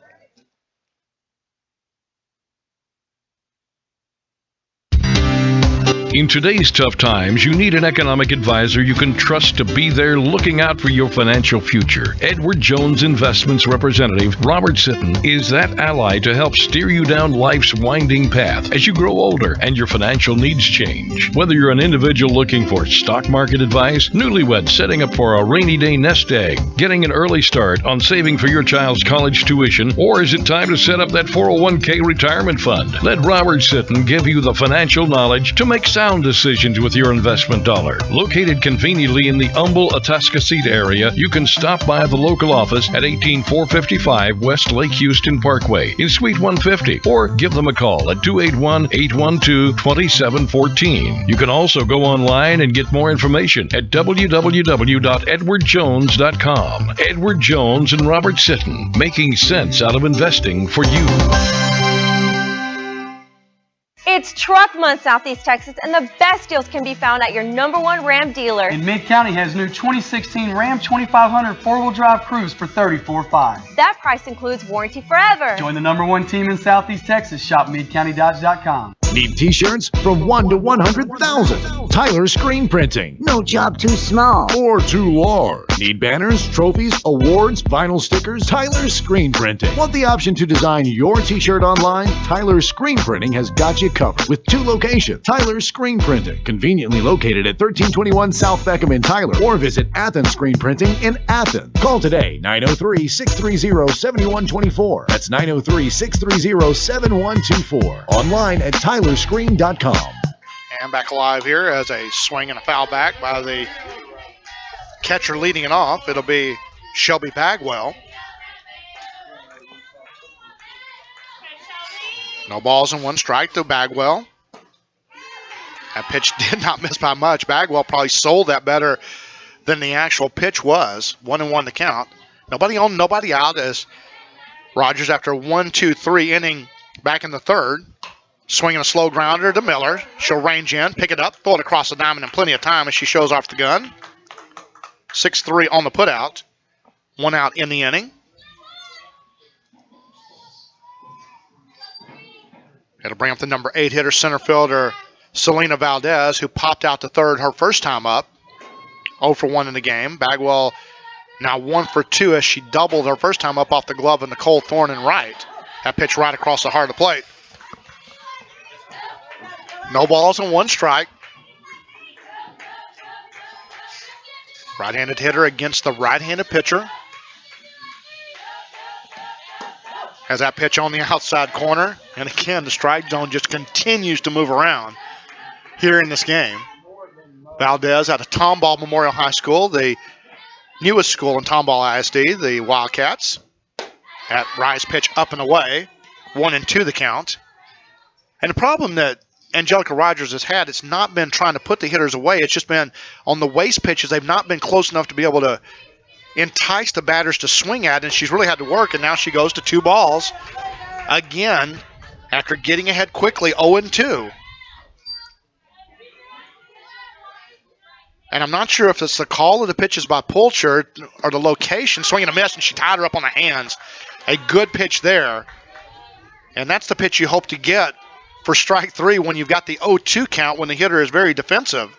In today's tough times, you need an economic advisor you can trust to be there looking out for your financial future. Edward Jones Investments representative Robert Sitton is that ally to help steer you down life's winding path as you grow older and your financial needs change. Whether you're an individual looking for stock market advice, newlywed setting up for a rainy day nest egg, getting an early start on saving for your child's college tuition, or is it time to set up that 401k retirement fund? Let Robert Sitton give you the financial knowledge to make sound sound decisions with your investment dollar. Located conveniently in the Humble Atascocita area, you can stop by the local office at 18455 West Lake Houston Parkway in Suite 150 or give them a call at 281-812-2714. You can also go online and get more information at www.edwardjones.com. Edward Jones and Robert Sitton, making sense out of investing for you. It's Truck Month, Southeast Texas, and the best deals can be found at your #1 Ram dealer. And Mid-County has new 2016 Ram 2500 four-wheel drive Cruze for $34,500. That price includes warranty forever. Join the #1 team in Southeast Texas. Shop MidCountyDodge.com. Need t-shirts from 1 to 100,000. Tyler Screen Printing. No job too small or too large. Need banners, trophies, awards, vinyl stickers? Tyler Screen Printing. Want the option to design your t-shirt online? Tyler Screen Printing has got you covered with 2 locations. Tyler Screen Printing, conveniently located at 1321 South Beckham in Tyler, or visit Athens Screen Printing in Athens. Call today, 903-630-7124. That's 903-630-7124. Online at tylerscreen.com. And back alive here as a swing and a foul back by the catcher leading it off. It'll be Shelby Bagwell. No balls and 1 strike to Bagwell. That pitch did not miss by much. Bagwell probably sold that better than the actual pitch was. 1-1 to count. Nobody on, nobody out as Rogers, after a 1-2-3 inning back in the third, swinging a slow grounder to Miller. She'll range in, pick it up, throw it across the diamond in plenty of time as she shows off the gun. 6-3 on the putout. 1 out in the inning. It'll bring up the number 8 hitter, center fielder Selena Valdez, who popped out to third her first time up. 0 for 1 in the game. Bagwell now 1 for 2 as she doubled her first time up off the glove of Nicole Thorne in right. That pitch right across the heart of the plate. No balls and 1 strike. Right-handed hitter against the right-handed pitcher. Has that pitch on the outside corner. And again, the strike zone just continues to move around here in this game. Valdez out of Tomball Memorial High School, the newest school in Tomball ISD, the Wildcats. That rise pitch up and away. 1-2 the count. And the problem that Angelica Rogers has had, it's not been trying to put the hitters away. It's just been on the waste pitches. They've not been close enough to be able to entice the batters to swing at, and she's really had to work, and now she goes to 2 balls again after getting ahead quickly, 0-2. And I'm not sure if it's the call of the pitches by Pulcher or the location. Swing and a miss, and she tied her up on the hands. A good pitch there. And that's the pitch you hope to get for strike 3 when you've got the 0-2 count when the hitter is very defensive.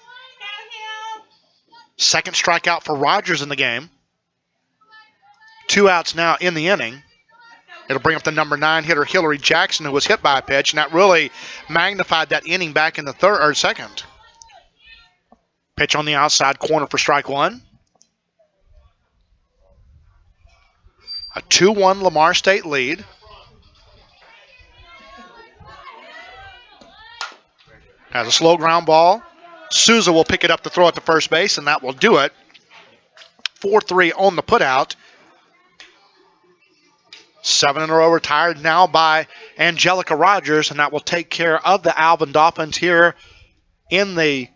Second strikeout for Rogers in the game. 2 outs now in the inning. It'll bring up the number 9 hitter, Hillary Jackson, who was hit by a pitch, and that really magnified that inning back in the third or second. Pitch on the outside corner for strike 1. A 2-1 Lamar State lead. Has a slow ground ball. Souza will pick it up to throw it to first base, and that will do it. 4-3 on the putout. 7 in a row retired now by Angelica Rogers, and that will take care of the Alvin Dolphins here in the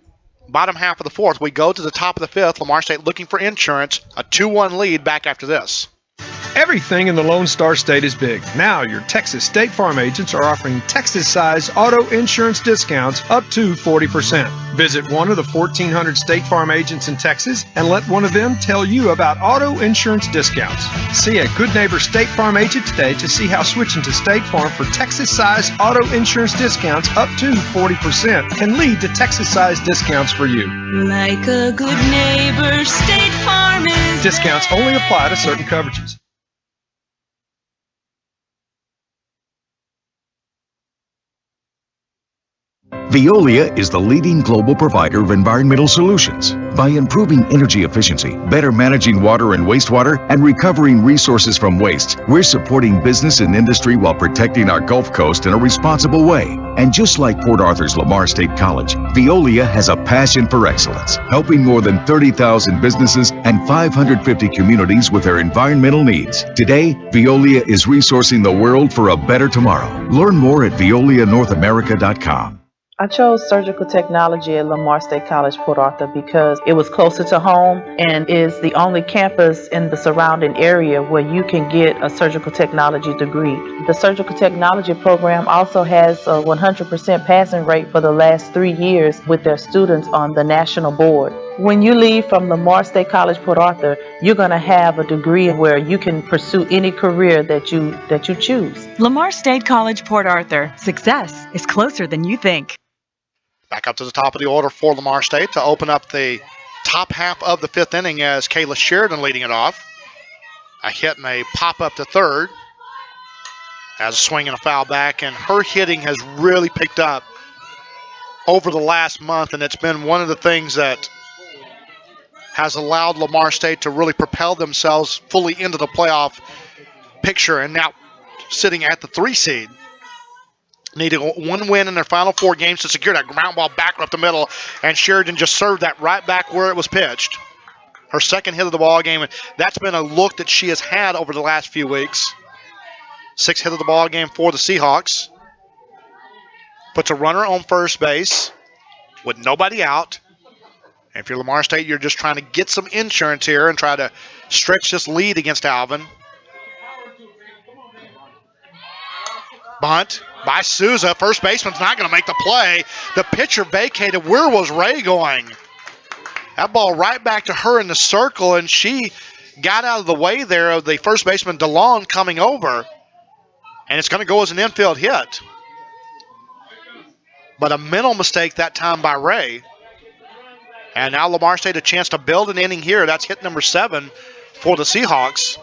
bottom half of the fourth. We go to the top of the fifth. Lamar State looking for insurance. A 2-1 lead back after this. Everything in the Lone Star State is big. Now your Texas State Farm agents are offering Texas-size auto insurance discounts up to 40%. Visit one of the 1,400 State Farm agents in Texas and let one of them tell you about auto insurance discounts. See a Good Neighbor State Farm agent today to see how switching to State Farm for Texas-size auto insurance discounts up to 40% can lead to Texas-size discounts for you. Like a good neighbor, State Farm is Discounts only apply to certain coverages. Veolia is the leading global provider of environmental solutions. By improving energy efficiency, better managing water and wastewater, and recovering resources from waste, we're supporting business and industry while protecting our Gulf Coast in a responsible way. And just like Port Arthur's Lamar State College, Veolia has a passion for excellence, helping more than 30,000 businesses and 550 communities with their environmental needs. Today, Veolia is resourcing the world for a better tomorrow. Learn more at veolianorthamerica.com. I chose surgical technology at Lamar State College, Port Arthur, because it was closer to home and is the only campus in the surrounding area where you can get a surgical technology degree. The surgical technology program also has a 100% passing rate for the last 3 years with their students on the national board. When you leave from Lamar State College, Port Arthur, you're going to have a degree where you can pursue any career that you choose. Lamar State College, Port Arthur. Success is closer than you think. Back up to the top of the order for Lamar State to open up the top half of the fifth inning as Kayla Sheridan leading it off. A hit and a pop up to third. As a swing and a foul back, and her hitting has really picked up over the last month, and it's been one of the things that has allowed Lamar State to really propel themselves fully into the playoff picture, and now sitting at the 3 seed. Needing one win in their final 4 games to secure that ground ball back up the middle, and Sheridan just served that right back where it was pitched. Her second hit of the ball game, and that's been a look that she has had over the last few weeks. 6th hit of the ball game for the Seahawks. Puts a runner on first base with nobody out. And if you're Lamar State, you're just trying to get some insurance here and try to stretch this lead against Alvin. Bunt by Souza. First baseman's not going to make the play. The pitcher vacated. Where was Ray going? That ball right back to her in the circle, and she got out of the way there of the first baseman DeLong coming over. And it's going to go as an infield hit. But a mental mistake that time by Ray. And now Lamar State a chance to build an inning here. That's hit number 7 for the Seahawks.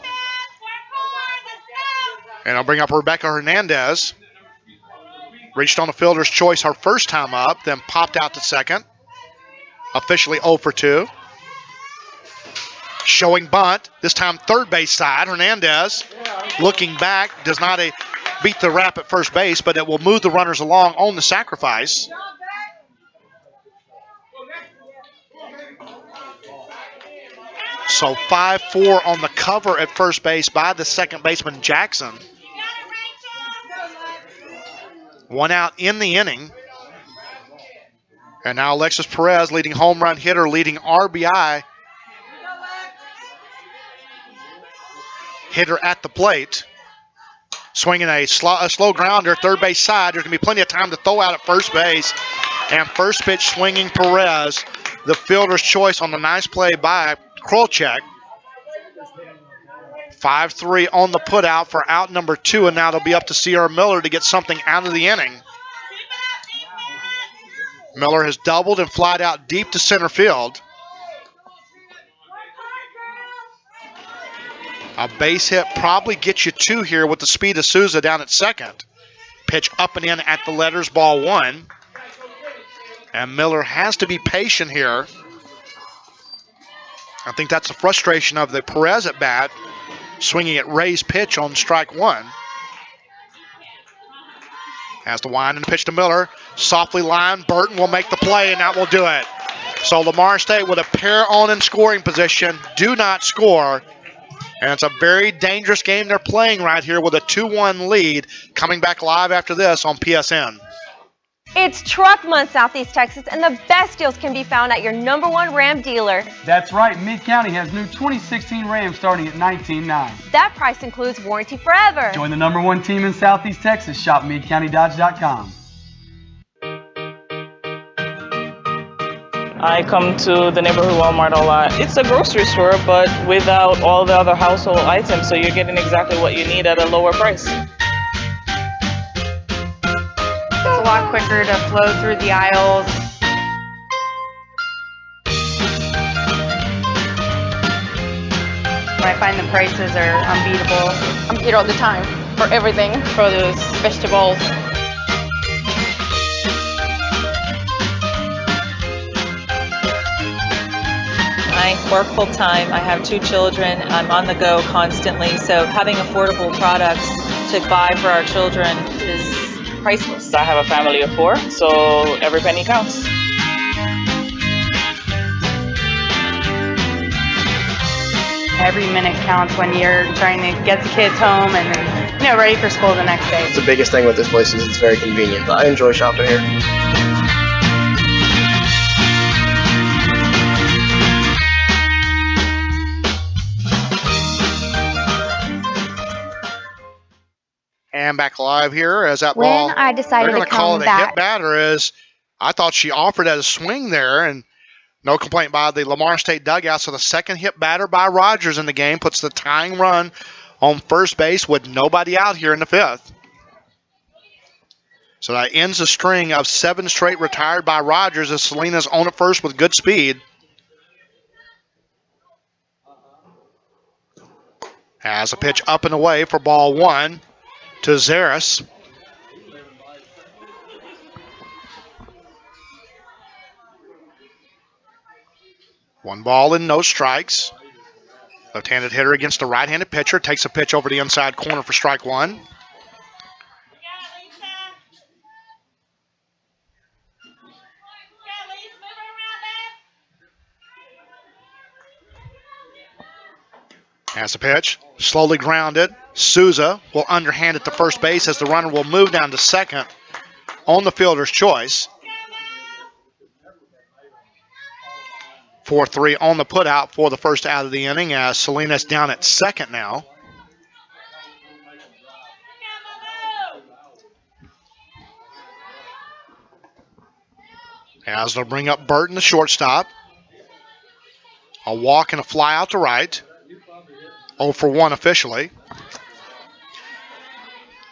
And I'll bring up Rebecca Hernandez. Reached on the fielder's choice her first time up, then popped out to second. Officially 0 for 2. Showing bunt, this time third base side. Hernandez looking back, does not beat the wrap at first base, but it will move the runners along on the sacrifice. So 5-4 on the cover at first base by the second baseman, Jackson. 1 out in the inning. And now Alexis Perez, leading home run hitter, leading RBI hitter at the plate. Swinging a slow grounder, third base side. There's going to be plenty of time to throw out at first base. And first pitch swinging Perez, the fielder's choice on the nice play by Krolchek. 5-3 on the put out for out number 2, and now it'll be up to Sierra Miller to get something out of the inning. Miller has doubled and flied out deep to center field. A base hit probably gets you 2 here with the speed of Souza down at second. Pitch up and in at the letters, ball 1. And Miller has to be patient here. I think that's the frustration of the Perez at bat, swinging at Ray's pitch on strike 1. Has the wind and pitch to Miller. Softly lined, Burton will make the play, and that will do it. So Lamar State with a pair on in scoring position, do not score. And it's a very dangerous game they're playing right here with a 2-1 lead. Coming back live after this on PSN. It's Truck Month, Southeast Texas, and the best deals can be found at your #1 Ram dealer. That's right. Meade County has new 2016 Rams starting at $19,900. That price includes warranty forever. Join the #1 team in Southeast Texas. Shop MeadeCountyDodge.com. I come to the neighborhood Walmart a lot. It's a grocery store, but without all the other household items, so you're getting exactly what you need at a lower price. It's a lot quicker to flow through the aisles. I find the prices are unbeatable. I'm here all the time for everything, produce, vegetables. I work full time. I have 2 children. I'm on the go constantly. So having affordable products to buy for our children is priceless. I have a family of 4, so every penny counts. Every minute counts when you're trying to get the kids home and then, ready for school the next day. The biggest thing with this place is it's very convenient. I enjoy shopping here. And back live here as that When ball. I decided they're going to call come it a back. hit batter. As I thought she offered at a swing there, and no complaint by the Lamar State dugout. So the second hit batter by Rogers in the game puts the tying run on first base with nobody out here in the 5th. So that ends a string of 7 straight retired by Rogers as Selena's on at first with good speed. Has a pitch up and away for ball 1 to Zaris. One ball and no strikes. Left-handed hitter against the right-handed pitcher. Takes a pitch over the inside corner for strike 1. Has a pitch. Slowly grounded. Souza will underhand it to first base as the runner will move down to second on the fielder's choice. 4-3 on the putout for the first out of the inning as Selena's down at second now. As they'll bring up Burton, the shortstop. A walk and a fly out to right. 0 for 1 officially.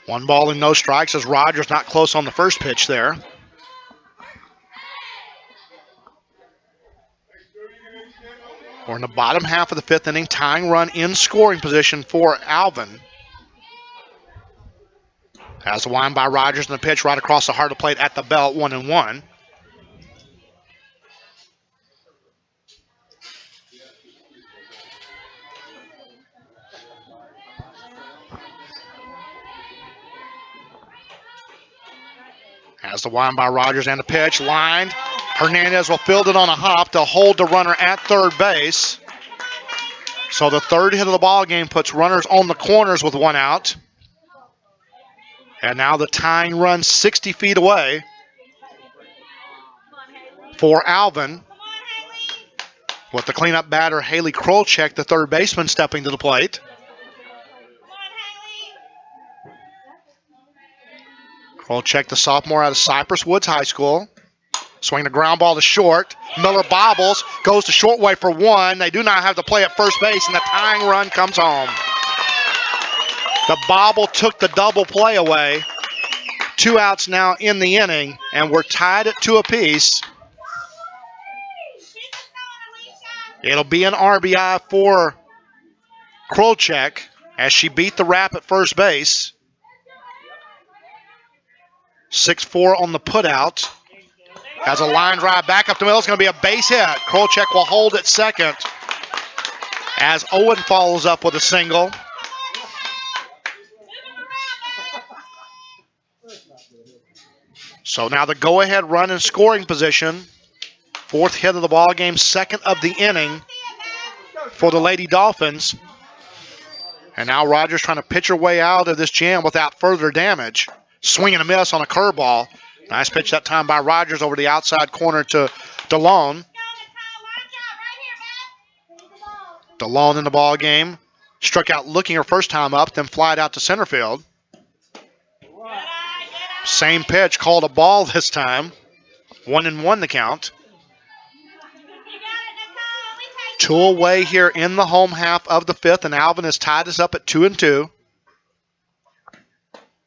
1 ball and no strikes as Rogers not close on the first pitch there. We're in the bottom half of the 5th inning. Tying run in scoring position for Alvin. Has a wind by Rogers and the pitch right across the heart of the plate at the belt, 1-1. Has the wind by Rogers and the pitch lined. Hernandez will field it on a hop to hold the runner at third base. So the third hit of the ball game puts runners on the corners with 1 out. And now the tying run 60 feet away for Alvin. With the cleanup batter, Haley Krolchek, the third baseman, stepping to the plate. Krolchek, the sophomore out of Cypress Woods High School. Swing the ground ball to short. Miller bobbles, goes to short way for 1. They do not have to play at first base, and the tying run comes home. The bobble took the double play away. 2 outs now in the inning, and we're tied at 2 apiece. It'll be an RBI for Krolchek as she beat the Rap at first base. 6-4 on the putout. Has a line drive back up the middle. It's going to be a base hit. Krolchek will hold at second as Owen follows up with a single. So now the go-ahead run in scoring position. 4th hit of the ball game, 2nd of the inning for the Lady Dolphins. And now Rogers trying to pitch her way out of this jam without further damage. Swing and a miss on a curveball. Nice pitch that time by Rogers over the outside corner to DeLone. DeLone in the ball game. Struck out looking her first time up, then flied out to center field. Same pitch, called a ball this time. 1-1 the count. 2 away here in the home half of the 5th, and Alvin has tied us up at 2-2.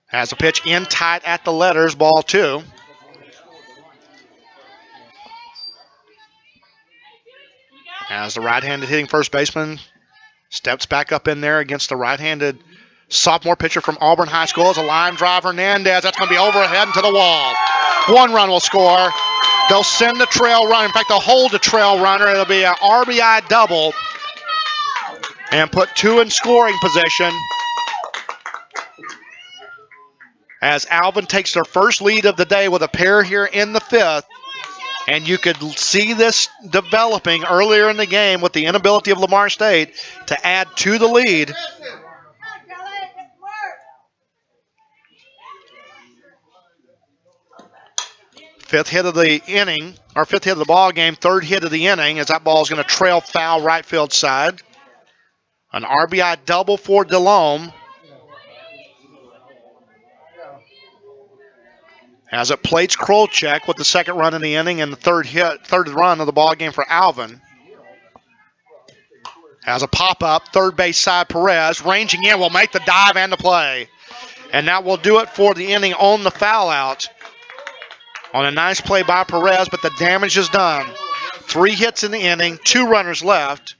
Has a pitch in tight at the letters, ball 2. As the right-handed hitting first baseman steps back up in there against the right-handed sophomore pitcher from Auburn High School. As a line drive, Hernandez. That's going to be overhead and to the wall. 1 run will score. They'll send the trail runner. In fact, they'll hold the trail runner. It'll be an RBI double and put two in scoring position as Alvin takes their first lead of the day with a pair here in the fifth. And you could see this developing earlier in the game with the inability of Lamar State to add to the lead. Fifth hit of the inning, or fifth hit of the ball game, third hit of the inning, as that ball is going to trail foul right field side. An RBI double for Delhomme. As it plates Krolchek with the second run in the inning and the third run of the ball game for Alvin. Has a pop-up, third base side Perez, ranging in, will make the dive and the play. And that will do it for the inning on the foul out. On a nice play by Perez, but the damage is done. 3 hits in the inning, 2 runners left.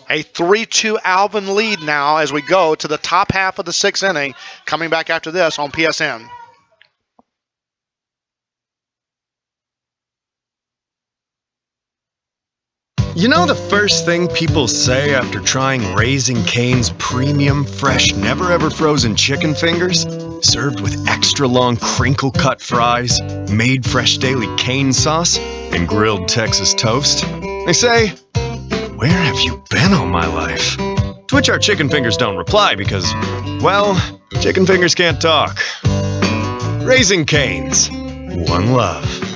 A 3-2 Alvin lead now as we go to the top half of the 6th inning. Coming back after this on PSN. You know the first thing people say after trying Raising Cane's premium, fresh, never-ever frozen chicken fingers? Served with extra long crinkle-cut fries, made fresh daily cane sauce, and grilled Texas toast? They say, "Where have you been all my life?" To which our chicken fingers don't reply because, well, chicken fingers can't talk. Raising Cane's. One love.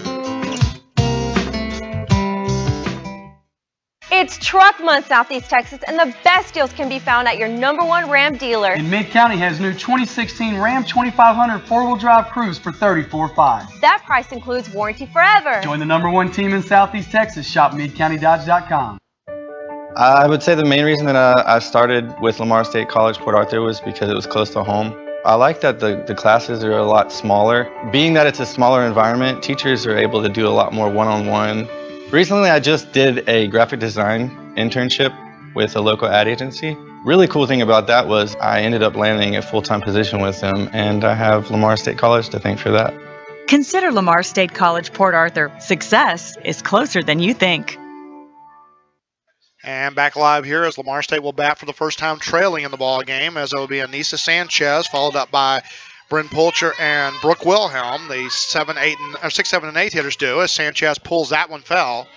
It's Truck Month, Southeast Texas, and the best deals can be found at your #1 Ram dealer. And Mid-County has new 2016 Ram 2500 four-wheel drive Cruze for $34,500. That price includes warranty forever. Join the #1 team in Southeast Texas. Shop MidCountyDodge.com. I would say the main reason that I started with Lamar State College Port Arthur was because it was close to home. I like that the classes are a lot smaller. Being that it's a smaller environment, teachers are able to do a lot more one-on-one. Recently, I just did a graphic design internship with a local ad agency. Really cool thing about that was I ended up landing a full-time position with them, and I have Lamar State College to thank for that. Consider Lamar State College Port Arthur. Success is closer than you think. And back live here as Lamar State will bat for the first time trailing in the ball game, as it will be Anissa Sanchez, followed up by Bryn Pulcher and Brooke Wilhelm. The 6, 7, and 8 hitters do, as Sanchez pulls that one foul.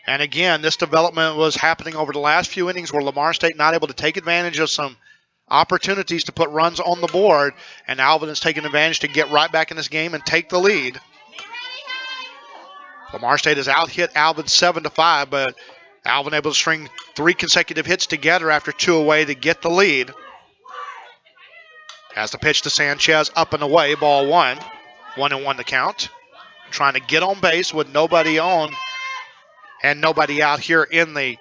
And again, this development was happening over the last few innings where Lamar State not able to take advantage of some opportunities to put runs on the board, and Alvin is taking advantage to get right back in this game and take the lead. Lamar State has out-hit Alvin 7-5, but Alvin able to string 3 consecutive hits together after 2 away to get the lead. As the pitch to Sanchez, up and away, ball 1. 1-1 to count. Trying to get on base with nobody on and nobody out here in the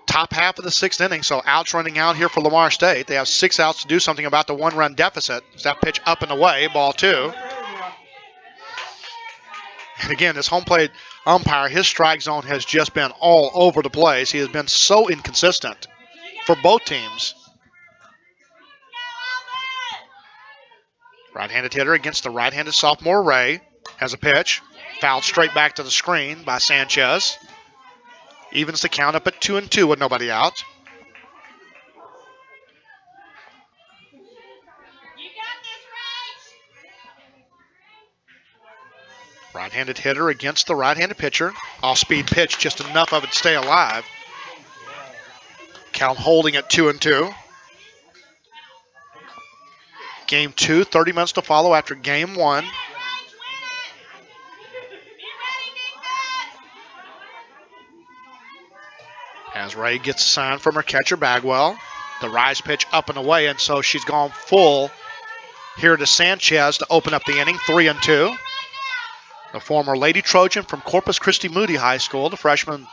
top half of the 6th inning. So outs running out here for Lamar State. They have 6 outs to do something about the 1-run deficit. As that pitch up and away, ball 2. And again, this home plate umpire, his strike zone has just been all over the place. He has been so inconsistent for both teams. Right-handed hitter against the right-handed sophomore Ray. Has a pitch. Fouled straight back to the screen by Sanchez. Evens the count up at 2-2 with nobody out. Right-handed hitter against the right-handed pitcher. Off-speed pitch, just enough of it to stay alive. Count holding at 2-2. Game 2, 30 minutes to follow after game 1. As Ray gets a sign from her catcher, Bagwell. The rise pitch up and away, and so she's gone full here to Sanchez to open up the inning, 3-2. The former Lady Trojan from Corpus Christi Moody High School, the freshman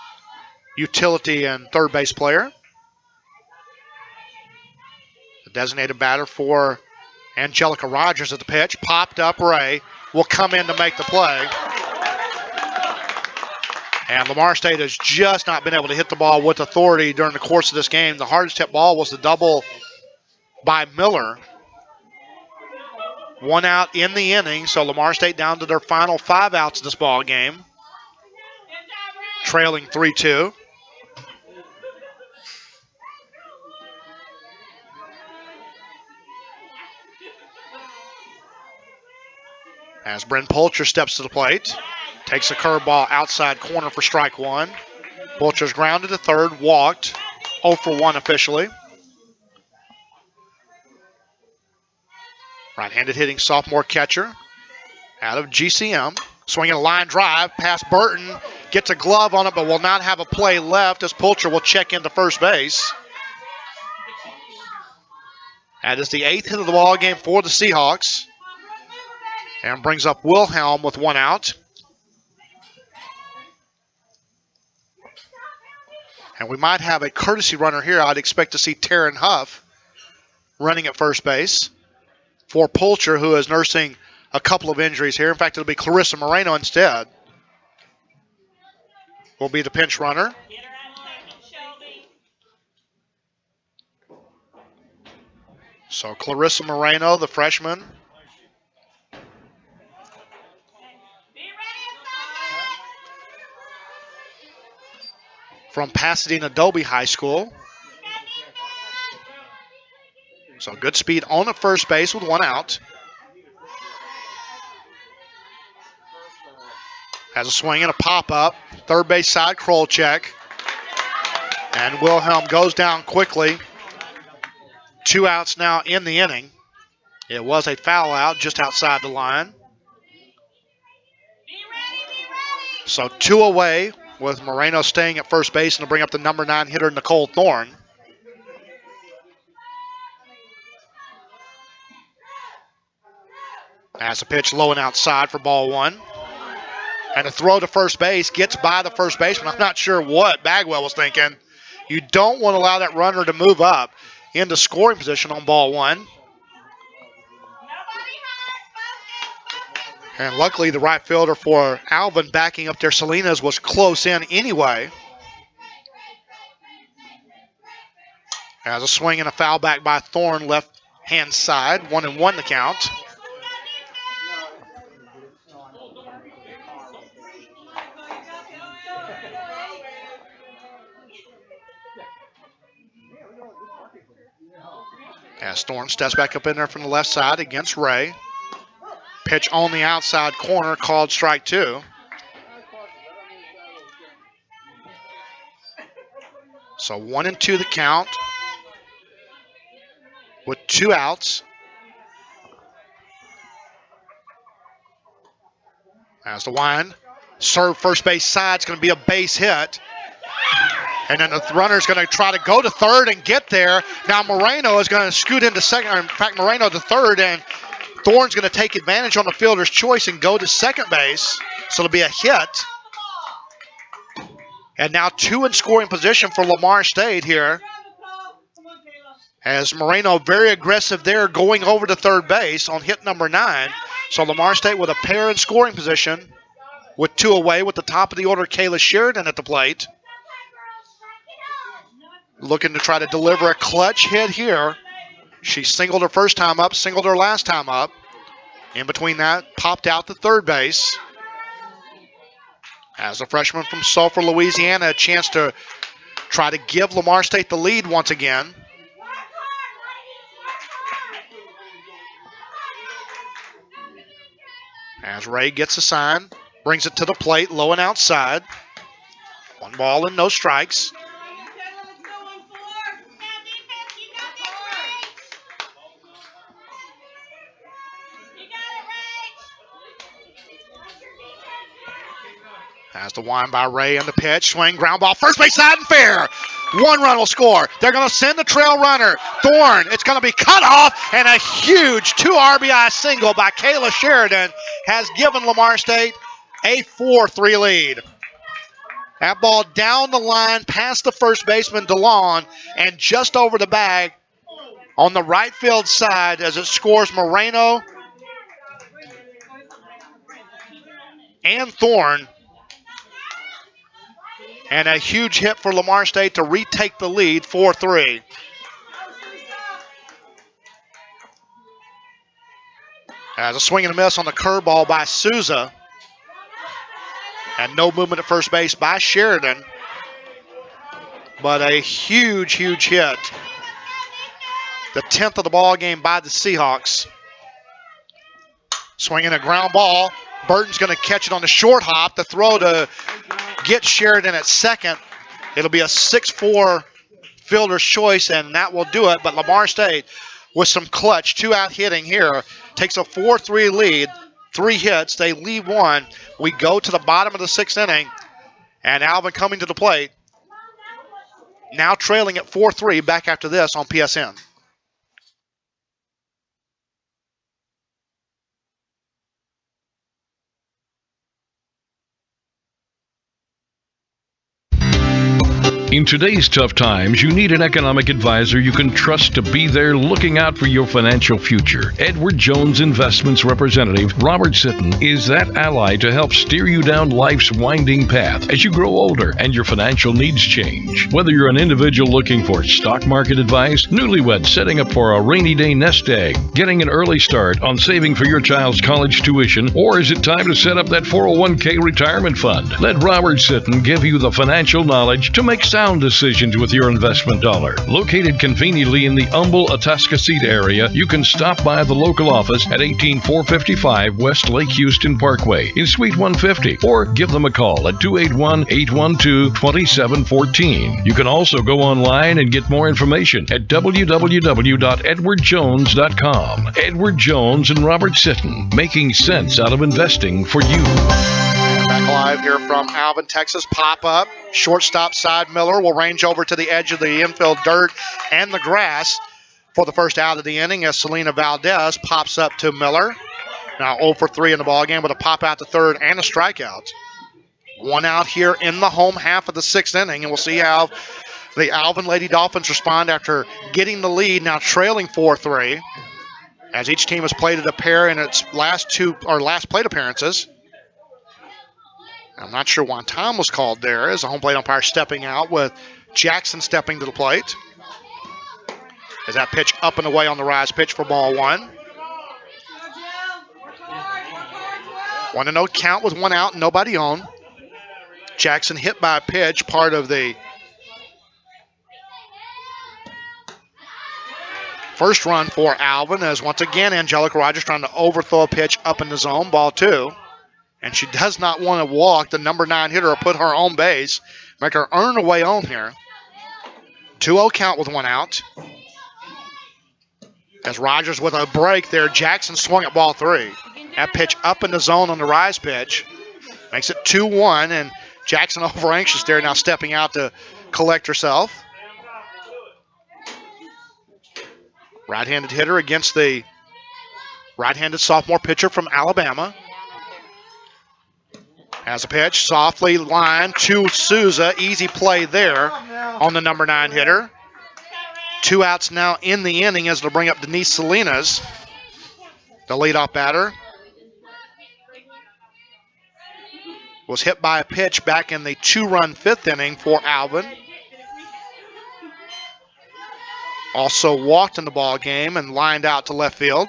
utility and third base player. The designated batter for Angelica Rogers at the pitch. Popped up, Ray will come in to make the play. And Lamar State has just not been able to hit the ball with authority during the course of this game. The hardest hit ball was the double by Miller. 1 out in the inning, so Lamar State down to their final 5 outs of this ball game, trailing 3-2. As Bryn Polcher steps to the plate, takes a curveball outside corner for strike 1. Polcher's grounded to third, walked, 0 for 1 officially. Right-handed hitting sophomore catcher out of GCM. Swinging a line drive past Burton. Gets a glove on it, but will not have a play left as Polcher will check into first base. That is the 8th hit of the ball game for the Seahawks. And brings up Wilhelm with 1 out. And we might have a courtesy runner here. I'd expect to see Taryn Huff running at first base for Polcher, who is nursing a couple of injuries here. In fact, it'll be Clarissa Moreno instead. Will be the pinch runner. So Clarissa Moreno, the freshman. From Pasadena Dobie High School. So good speed on the first base with 1 out. Has a swing and a pop-up. Third base side, Kroll check. And Wilhelm goes down quickly. 2 outs now in the inning. It was a foul out just outside the line. So 2 away with Moreno staying at first base and to bring up the number 9 hitter, Nicole Thorne. As a pitch low and outside for ball 1. And a throw to first base gets by the first baseman. I'm not sure what Bagwell was thinking. You don't want to allow that runner to move up into scoring position on ball 1. And luckily the right fielder for Alvin backing up there, Salinas, was close in anyway. As a swing and a foul back by Thorne, left hand side, 1-1 the count. As Thorne steps back up in there from the left side against Ray. Pitch on the outside corner, called strike 2. So 1-2 the count with 2 outs. As the wind, serve first base side, it's going to be a base hit. And then the runner's going to try to go to third and get there. Now Moreno is going to scoot into second, or in fact Moreno to third, and Thorne's going to take advantage on the fielder's choice and go to second base. So it'll be a hit. And now 2 in scoring position for Lamar State here. As Moreno very aggressive there going over to third base on hit number 9. So Lamar State with a pair in scoring position with 2 away with the top of the order, Kayla Sheridan at the plate. Looking to try to deliver a clutch hit here. She singled her first time up, singled her last time up. In between that, popped out to third base. As a freshman from Sulphur, Louisiana, a chance to try to give Lamar State the lead once again. As Ray gets a sign, brings it to the plate, low and outside. 1 ball and no strikes. As the wind by Ray and the pitch, swing, ground ball, first base side and fair. 1 run will score. They're going to send the trail runner, Thorne. It's going to be cut off, and a huge 2 RBI single by Kayla Sheridan has given Lamar State a 4-3 lead. That ball down the line past the first baseman, DeLon, and just over the bag on the right field side as it scores Moreno and Thorne. And a huge hit for Lamar State to retake the lead, 4-3. As a swing and a miss on the curveball by Souza. And no movement at first base by Sheridan. But a huge, huge hit. The 10th of the ball game by the Seahawks. Swinging a ground ball. Burton's going to catch it on the short hop. The throw to get Sheridan at second. It'll be a 6-4 fielder's choice, and that will do it. But Lamar State, with some clutch, 2-out hitting here, takes a 4-3 lead. 3 hits. They leave 1. We go to the bottom of the 6th inning, and Alvin coming to the plate. Now trailing at 4-3 back after this on PSN. In today's tough times, you need an economic advisor you can trust to be there looking out for your financial future. Edward Jones Investments representative Robert Sitton is that ally to help steer you down life's winding path as you grow older and your financial needs change. Whether you're an individual looking for stock market advice, newlywed setting up for a rainy day nest egg, getting an early start on saving for your child's college tuition, or is it time to set up that 401k retirement fund? Let Robert Sitton give you the financial knowledge to make sound decisions with your investment dollar. Located conveniently in the Humble Atascocita area, you can stop by the local office at 18455 West Lake Houston Parkway in Suite 150, or give them a call at 281-812-2714. You can also go online and get more information at www.edwardjones.com. Edward Jones and Robert Sitton, making sense out of investing for you. Back live here from Alvin, Texas. Pop up. Shortstop side Miller will range over to the edge of the infield dirt and the grass for the first out of the inning as Selena Valdez pops up to Miller. Now 0 for 3 in the ballgame with a pop out to third and a strikeout. 1 out here in the home half of the 6th inning, and we'll see how the Alvin Lady Dolphins respond after getting the lead, now trailing 4-3, as each team has played a pair in its last plate appearances. I'm not sure why time was called there as the home plate umpire stepping out with Jackson stepping to the plate. As that pitch up and away on the rise pitch for ball 1. 1-0 count with 1 out and nobody on. Jackson hit by a pitch, part of the first run for Alvin, as once again Angelica Rogers trying to overthrow a pitch up in the zone, ball 2. And she does not want to walk the number 9 hitter or put her on base, make her earn a way on here. 2-0 count with 1 out. As Rogers with a break there, Jackson swung at ball 3. That pitch up in the zone on the rise pitch. Makes it 2-1, and Jackson over anxious there, now stepping out to collect herself. Right-handed hitter against the right-handed sophomore pitcher from Alabama. Has a pitch, softly lined to Souza. Easy play there on the number 9 hitter. 2 outs now in the inning as it'll bring up Denise Salinas, the leadoff batter. Was hit by a pitch back in the 2-run 5th inning for Alvin. Also walked in the ball game and lined out to left field.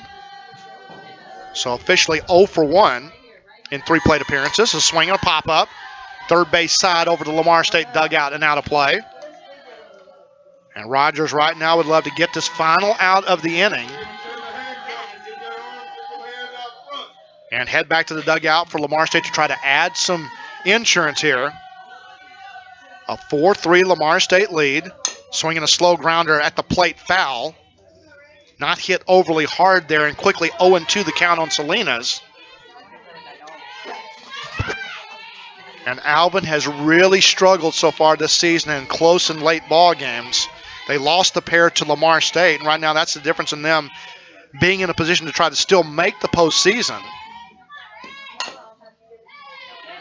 So officially 0 for 1. In 3 plate appearances. A swing and a pop-up. Third base side over the Lamar State dugout and out of play. And Rogers right now would love to get this final out of the inning. And head back to the dugout for Lamar State to try to add some insurance here. A 4-3 Lamar State lead. Swinging a slow grounder at the plate, foul. Not hit overly hard there, and quickly 0-2 the count on Salinas. And Alvin has really struggled so far this season in close and late ball games. They lost the pair to Lamar State, and right now that's the difference in them being in a position to try to still make the postseason.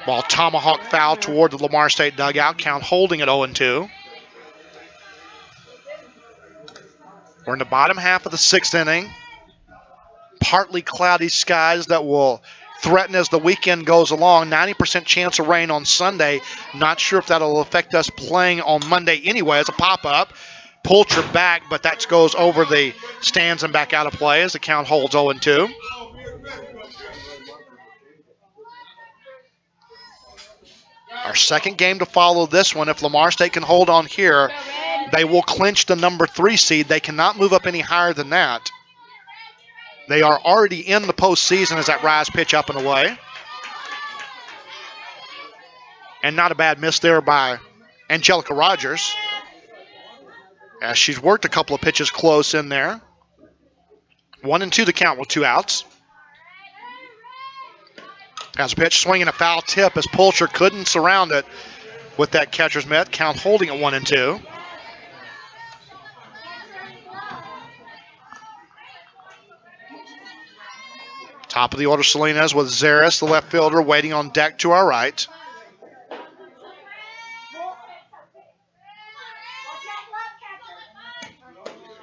Ball tomahawk foul toward the Lamar State dugout, count holding at 0-2. We're in the bottom half of the 6th inning. Partly cloudy skies that will threaten as the weekend goes along. 90% chance of rain on Sunday. Not sure if that'll affect us playing on Monday anyway. As a pop-up, Poulter back, but that goes over the stands and back out of play as the count holds 0-2. Our second game to follow this one. If Lamar State can hold on here, they will clinch the number 3 seed. They cannot move up any higher than that. They are already in the postseason as that rise pitch up and away. And not a bad miss there by Angelica Rogers, as she's worked a couple of pitches close in there. 1-2 the count with 2 outs. Has a pitch swinging a foul tip as Pulcher couldn't surround it with that catcher's mitt. Count holding at 1-2. Top of the order, Salinas with Zaris, the left fielder, waiting on deck to our right.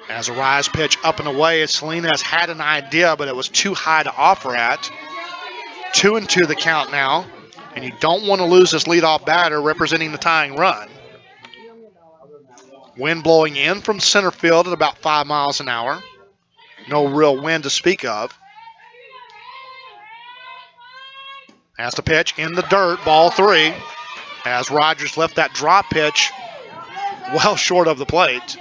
As a rise pitch up and away, Salinas had an idea, but it was too high to offer at. 2-2 the count now, and you don't want to lose this leadoff batter representing the tying run. Wind blowing in from center field at about 5 miles an hour. No real wind to speak of. Has the pitch in the dirt, ball 3. As Rogers left that drop pitch well short of the plate.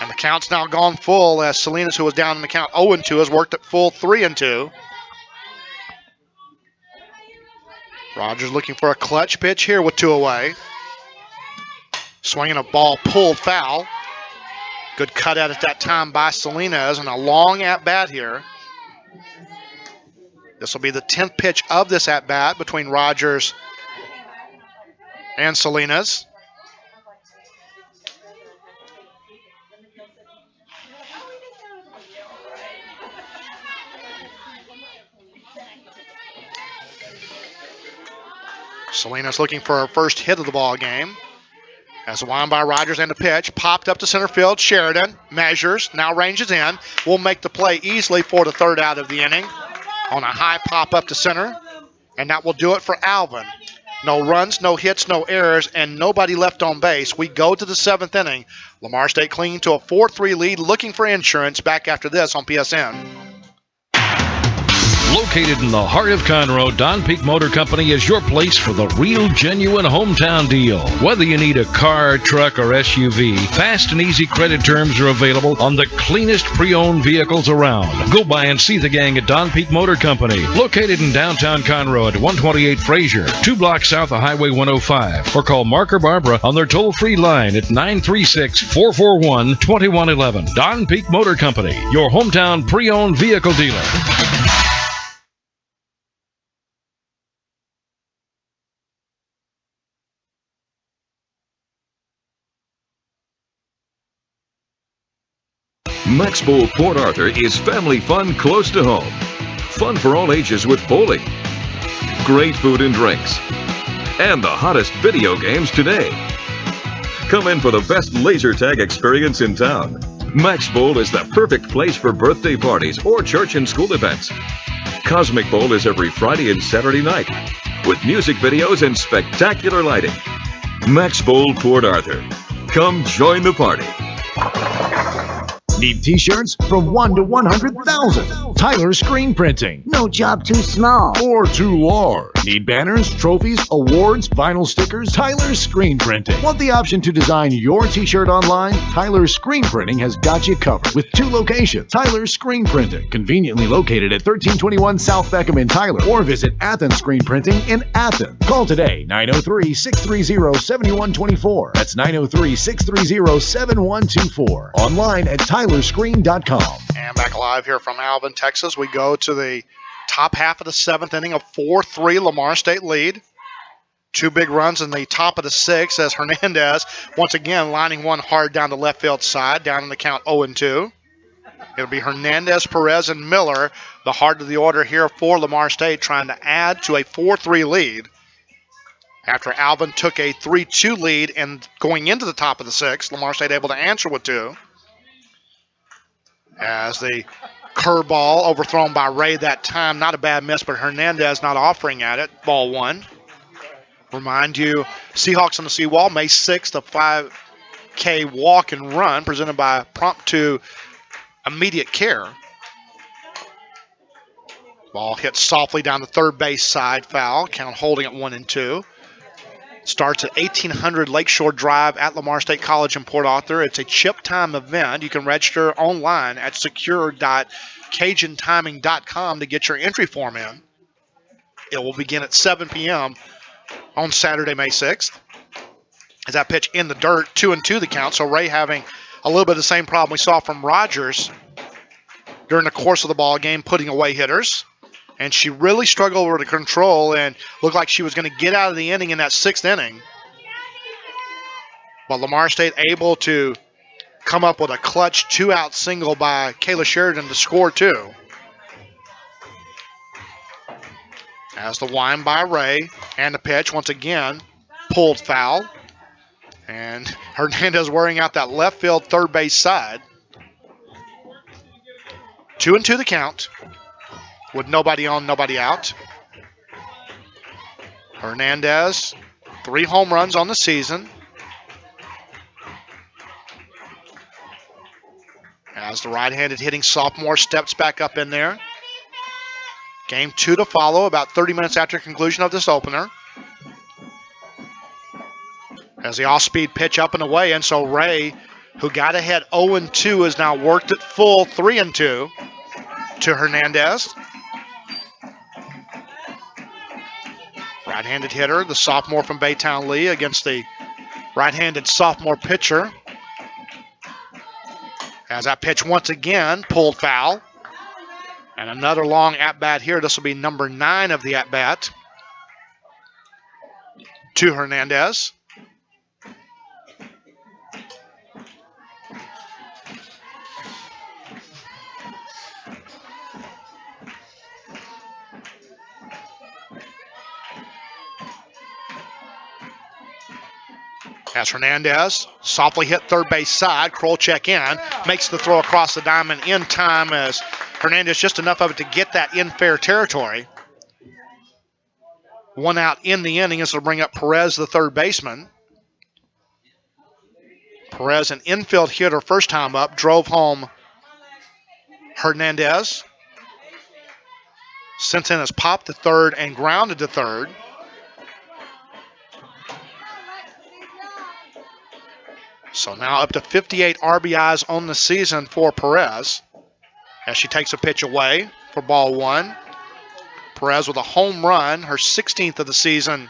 And the count's now gone full as Salinas, who was down in the count 0-2, has worked at full 3-2. Rogers looking for a clutch pitch here with 2 away. Swinging a ball pulled foul. Good cut at it that time by Salinas, and a long at-bat here. This will be the 10th pitch of this at-bat between Rogers and Salinas. Salinas looking for her first hit of the ball game. As a wind by Rogers and a pitch, popped up to center field. Sheridan measures, now ranges in. Will make the play easily for the 3rd out of the inning on a high pop up to center. And that will do it for Alvin. No runs, no hits, no errors, and nobody left on base. We go to the 7th inning. Lamar State clinging to a 4-3 lead, looking for insurance. Back after this on PSN. Located in the heart of Conroe, Don Peak Motor Company is your place for the real, genuine hometown deal. Whether you need a car, truck, or SUV, fast and easy credit terms are available on the cleanest pre-owned vehicles around. Go by and see the gang at Don Peak Motor Company, located in downtown Conroe at 128 Frazier, 2 blocks south of Highway 105, or call Mark or Barbara on their toll-free line at 936-441-2111. Don Peak Motor Company, your hometown pre-owned vehicle dealer. Max Bowl Port Arthur is family fun close to home. Fun for all ages with bowling, great food and drinks, and the hottest video games today. Come in for the best laser tag experience in town. Max Bowl is the perfect place for birthday parties or church and school events. Cosmic Bowl is every Friday and Saturday night with music videos and spectacular lighting. Max Bowl Port Arthur. Come join the party. Need t-shirts from 1 to 100,000. Tyler Screen Printing. No job too small or too large. Need banners, trophies, awards, vinyl stickers? Tyler Screen Printing. Want the option to design your t-shirt online? Tyler Screen Printing has got you covered with 2 locations. Tyler Screen Printing, conveniently located at 1321 South Beckham in Tyler, or visit Athens Screen Printing in Athens. Call today, 903-630-7124. That's 903-630-7124. Online at tylerscreen.com. And back live here from Alvin, Texas. We go to the top half of the 7th inning, a 4-3 Lamar State lead. 2 big runs in the top of the 6th as Hernandez, once again, lining one hard down the left field side, down in the count 0-2. It'll be Hernandez, Perez, and Miller, the heart of the order here for Lamar State, trying to add to a 4-3 lead. After Alvin took a 3-2 lead and going into the top of the 6th, Lamar State able to answer with 2. As the curveball overthrown by Ray that time, not a bad miss, but Hernandez not offering at it. Ball 1. Remind you, Seahawks on the Seawall, May 6th, a 5K walk and run presented by Prompt to Immediate Care. Ball hit softly down the third base side, foul. Count holding at 1-2. Starts at 1800 Lakeshore Drive at Lamar State College in Port Arthur. It's a chip time event. You can register online at secure.cajuntiming.com to get your entry form in. It will begin at 7 p.m. on Saturday, May 6th. As that pitch in the dirt, 2-2 the count. So Ray having a little bit of the same problem we saw from Rogers during the course of the ball game, putting away hitters. And she really struggled with the control and looked like she was going to get out of the inning in that 6th inning. But Lamar State able to come up with a clutch 2-out single by Kayla Sheridan to score 2. As the wind by Ray, and the pitch once again pulled foul. And Hernandez wearing out that left field third base side. 2-2 the count. With nobody on, nobody out. Hernandez, 3 home runs on the season. As the right-handed hitting sophomore steps back up in there. Game 2 to follow about 30 minutes after conclusion of this opener. As the off-speed pitch up and away, and so Ray, who got ahead 0-2, has now worked it full 3-2 to Hernandez. Right-handed hitter, the sophomore from Baytown Lee against the right-handed sophomore pitcher. As that pitch once again pulled foul. And another long at-bat here. This will be number 9 of the at-bat to Hernandez. As Hernandez softly hit third base side, Kroll check in, makes the throw across the diamond in time as Hernandez just enough of it to get that in fair territory. 1 out in the inning. This will bring up Perez, the third baseman. Perez, an infield hitter first time up, drove home Hernandez. Since then has popped to third and grounded to third. So now up to 58 RBIs on the season for Perez as she takes a pitch away for ball 1. Perez with a home run, her 16th of the season.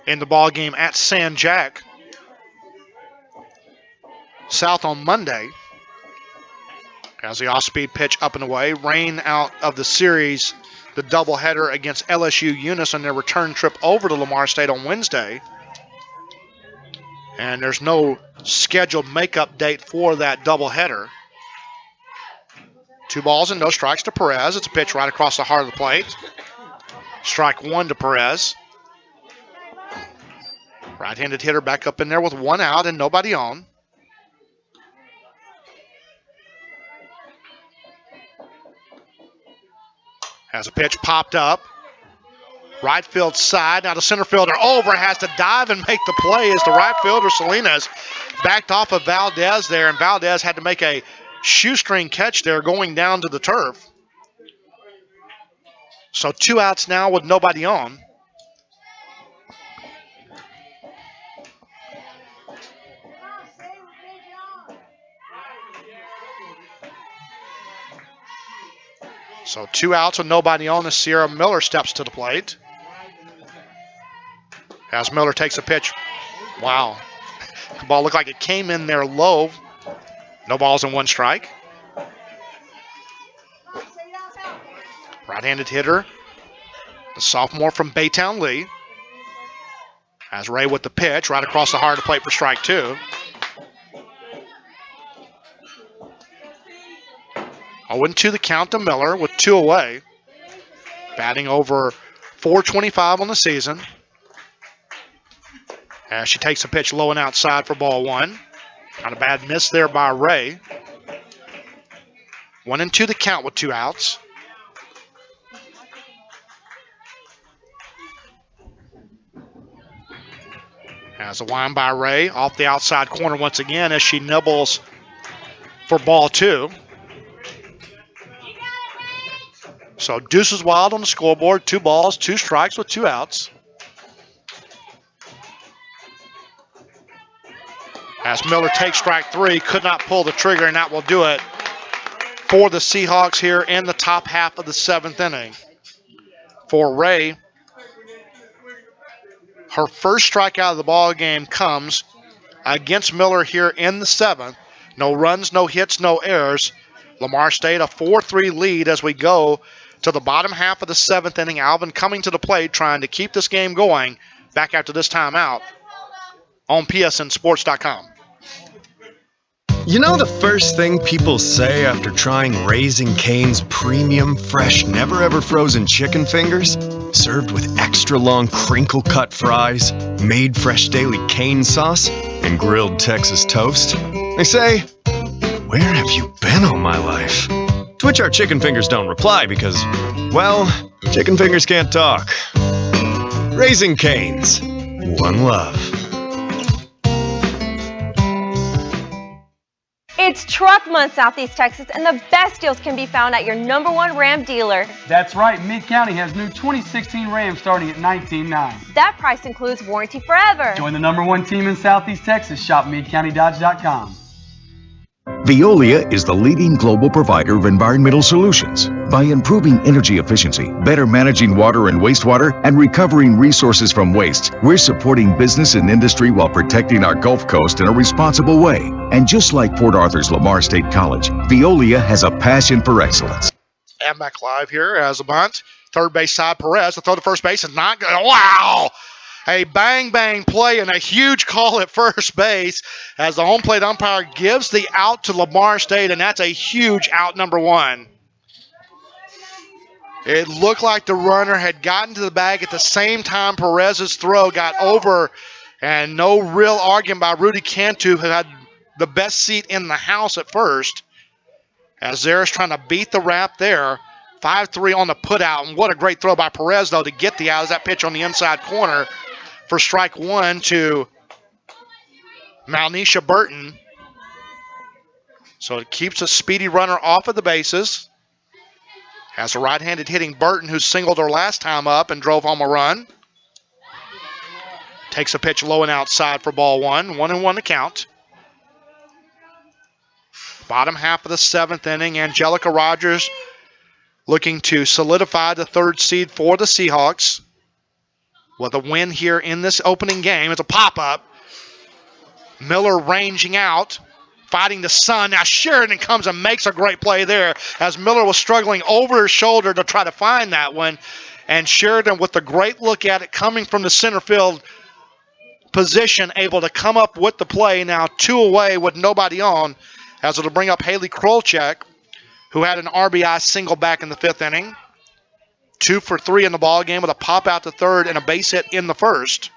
In the ball game at San Jack South on Monday. As the off-speed pitch up and away, rain out of the series. The doubleheader against LSU Eunice on their return trip over to Lamar State on Wednesday. And there's no scheduled makeup date for that doubleheader. 2 balls and no strikes to Perez. It's a pitch right across the heart of the plate. Strike 1 to Perez. Right-handed hitter back up in there with 1 out and nobody on. As a pitch popped up. Right field side. Now the center fielder over has to dive and make the play as the right fielder Salinas backed off of Valdez there, and Valdez had to make a shoestring catch there going down to the turf. So 2 outs now with nobody on. So 2 outs with nobody on as Sierra Miller steps to the plate. As Miller takes a pitch. Wow. The ball looked like it came in there low. No balls and 1 strike. Right-handed hitter. The sophomore from Baytown Lee. As Ray with the pitch right across the heart of the plate for strike 2. 0-2 the count to Miller with 2 away. Batting over .425 on the season. As she takes a pitch low and outside for ball 1. Not a bad miss there by Ray. 1-2 the count with 2 outs. As a wind by Ray off the outside corner once again as she nibbles for ball 2. So deuces wild on the scoreboard. 2 balls, 2 strikes with 2 outs. As Miller takes strike 3, could not pull the trigger, and that will do it for the Seahawks here in the top half of the 7th inning. For Ray, her first strikeout of the ball game comes against Miller here in the 7th. No runs, no hits, no errors. Lamar State a 4-3 lead as we go to the bottom half of the 7th inning. Alvin coming to the plate, trying to keep this game going back after this timeout on psnsports.com. You know the first thing people say after trying Raising Cane's premium, fresh, never-ever frozen chicken fingers? Served with extra long crinkle-cut fries, made fresh daily cane sauce, and grilled Texas toast? They say, "Where have you been all my life?" To which our chicken fingers don't reply because, well, chicken fingers can't talk. Raising Cane's. One love. It's Truck Month, Southeast Texas, and the best deals can be found at your #1 Ram dealer. That's right, Mid-County has new 2016 Rams starting at $19,900. That price includes warranty forever. Join the #1 team in Southeast Texas. Shop MidCountyDodge.com. Veolia is the leading global provider of environmental solutions. By improving energy efficiency, better managing water and wastewater, and recovering resources from waste, we're supporting business and industry while protecting our Gulf Coast in a responsible way. And just like Port Arthur's Lamar State College, Veolia has a passion for excellence. And back live here as a bunt. Third base side, Perez. The throw to first base is not good. Wow! A bang-bang play and a huge call at first base as the home plate umpire gives the out to Lamar State, and that's a huge out, #1. It looked like the runner had gotten to the bag at the same time Perez's throw got over, and no real argument by Rudy Cantu, who had the best seat in the house at first, as Zaris trying to beat the wrap there. 5-3 on the putout, and what a great throw by Perez, though, to get the out as that pitch on the inside corner for strike 1 to Malnisha Burton. So it keeps a speedy runner off of the bases. Has a right-handed hitting Burton, who singled her last time up and drove home a run. Takes a pitch low and outside for ball 1. 1-1 to count. Bottom half of the 7th inning, Angelica Rogers looking to solidify the 3rd seed for the Seahawks. With a win here in this opening game. It's a pop-up. Miller ranging out, fighting the sun. Now Sheridan comes and makes a great play there as Miller was struggling over his shoulder to try to find that one. And Sheridan, with a great look at it, coming from the center field position, able to come up with the play. Now 2 away with nobody on, as it'll bring up Haley Krolchek, who had an RBI single back in the 5th inning. 2 for 3 in the ball game with a pop out to 3rd and a base hit in the 1st.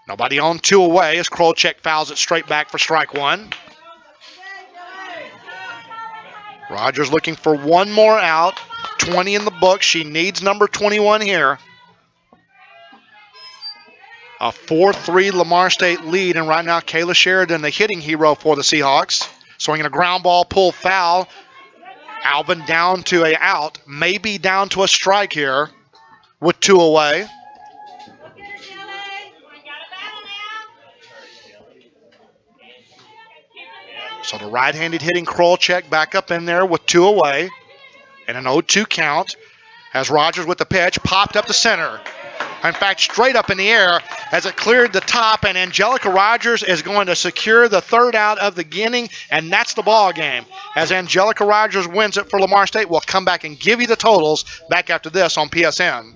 Nobody on, 2 away as Krolchek fouls it straight back for strike 1. Rogers looking for 1 more out. 20 in the book. She needs number 21 here. A 4-3 Lamar State lead, and right now Kayla Sheridan, the hitting hero for the Seahawks. Swinging a ground ball, pull foul. Alvin down to a out, maybe down to a strike here with 2 away. So the right-handed hitting Krolchek back up in there with 2 away and an 0-2 count as Rogers with the pitch popped up the center. In fact, straight up in the air as it cleared the top, and Angelica Rogers is going to secure the 3rd out of the inning, and that's the ball game. As Angelica Rogers wins it for Lamar State, we'll come back and give you the totals back after this on PSN.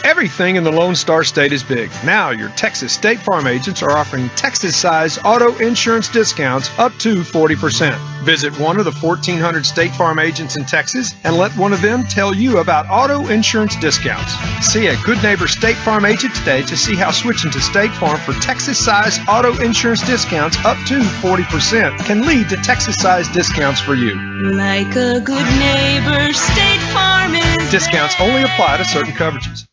Everything in the Lone Star State is big. Now your Texas State Farm agents are offering Texas-size auto insurance discounts up to 40%. Visit one of the 1,400 State Farm agents in Texas and let one of them tell you about auto insurance discounts. See a Good Neighbor State Farm agent today to see how switching to State Farm for Texas-size auto insurance discounts up to 40% can lead to Texas-size discounts for you. Like a good neighbor, State Farm is Discounts only apply to certain coverages.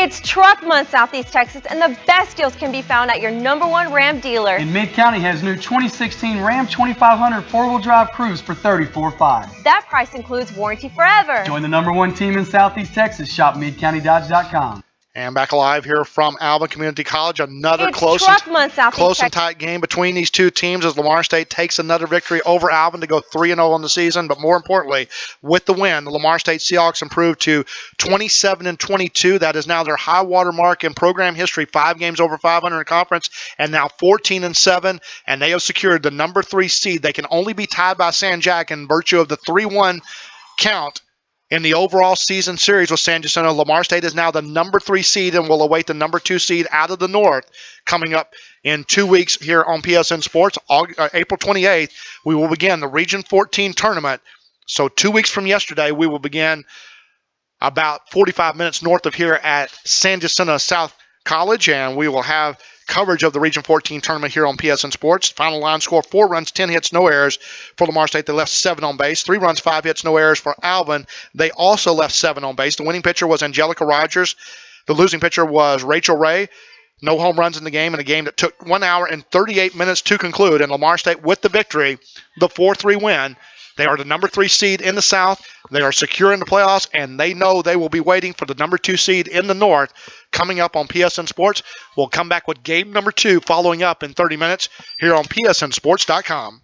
It's Truck Month, Southeast Texas, and the best deals can be found at your #1 Ram dealer. And Mid-County has new 2016 Ram 2500 4-wheel drive Cruze for $34,500. That price includes warranty forever. Join the #1 team in Southeast Texas. Shop MidCountyDodge.com. And back alive here from Alvin Community College. Another It's close Truck Month, Southeast and tight game between these two teams as Lamar State takes another victory over Alvin to go 3-0 on the season. But more importantly, with the win, the Lamar State Seahawks improved to 27-22. That is now their high water mark in program history. 5 games over 500 in conference, and now 14-7. And they have secured the #3 seed. They can only be tied by San Jac in virtue of the 3-1 count in the overall season series with San Jacinto. Lamar State is now the #3 seed and will await the #2 seed out of the North coming up in 2 weeks here on PSN Sports. April 28th, we will begin the Region 14 tournament. So 2 weeks from yesterday, we will begin about 45 minutes north of here at San Jacinto South College, and we will have coverage of the Region 14 tournament here on PSN Sports. Final line score: 4 runs, 10 hits, no errors for Lamar State. They left 7 on base. 3 runs, 5 hits, no errors for Alvin. They also left 7 on base. The winning pitcher was Angelica Rogers. The losing pitcher was Rachel Ray. No home runs in the game, in a game that took 1 hour and 38 minutes to conclude. And Lamar State with the victory, the 4-3 win. They are the #3 seed in the South. They are secure in the playoffs, and they know they will be waiting for the #2 seed in the North coming up on PSN Sports. We'll come back with game #2 following up in 30 minutes here on PSNSports.com.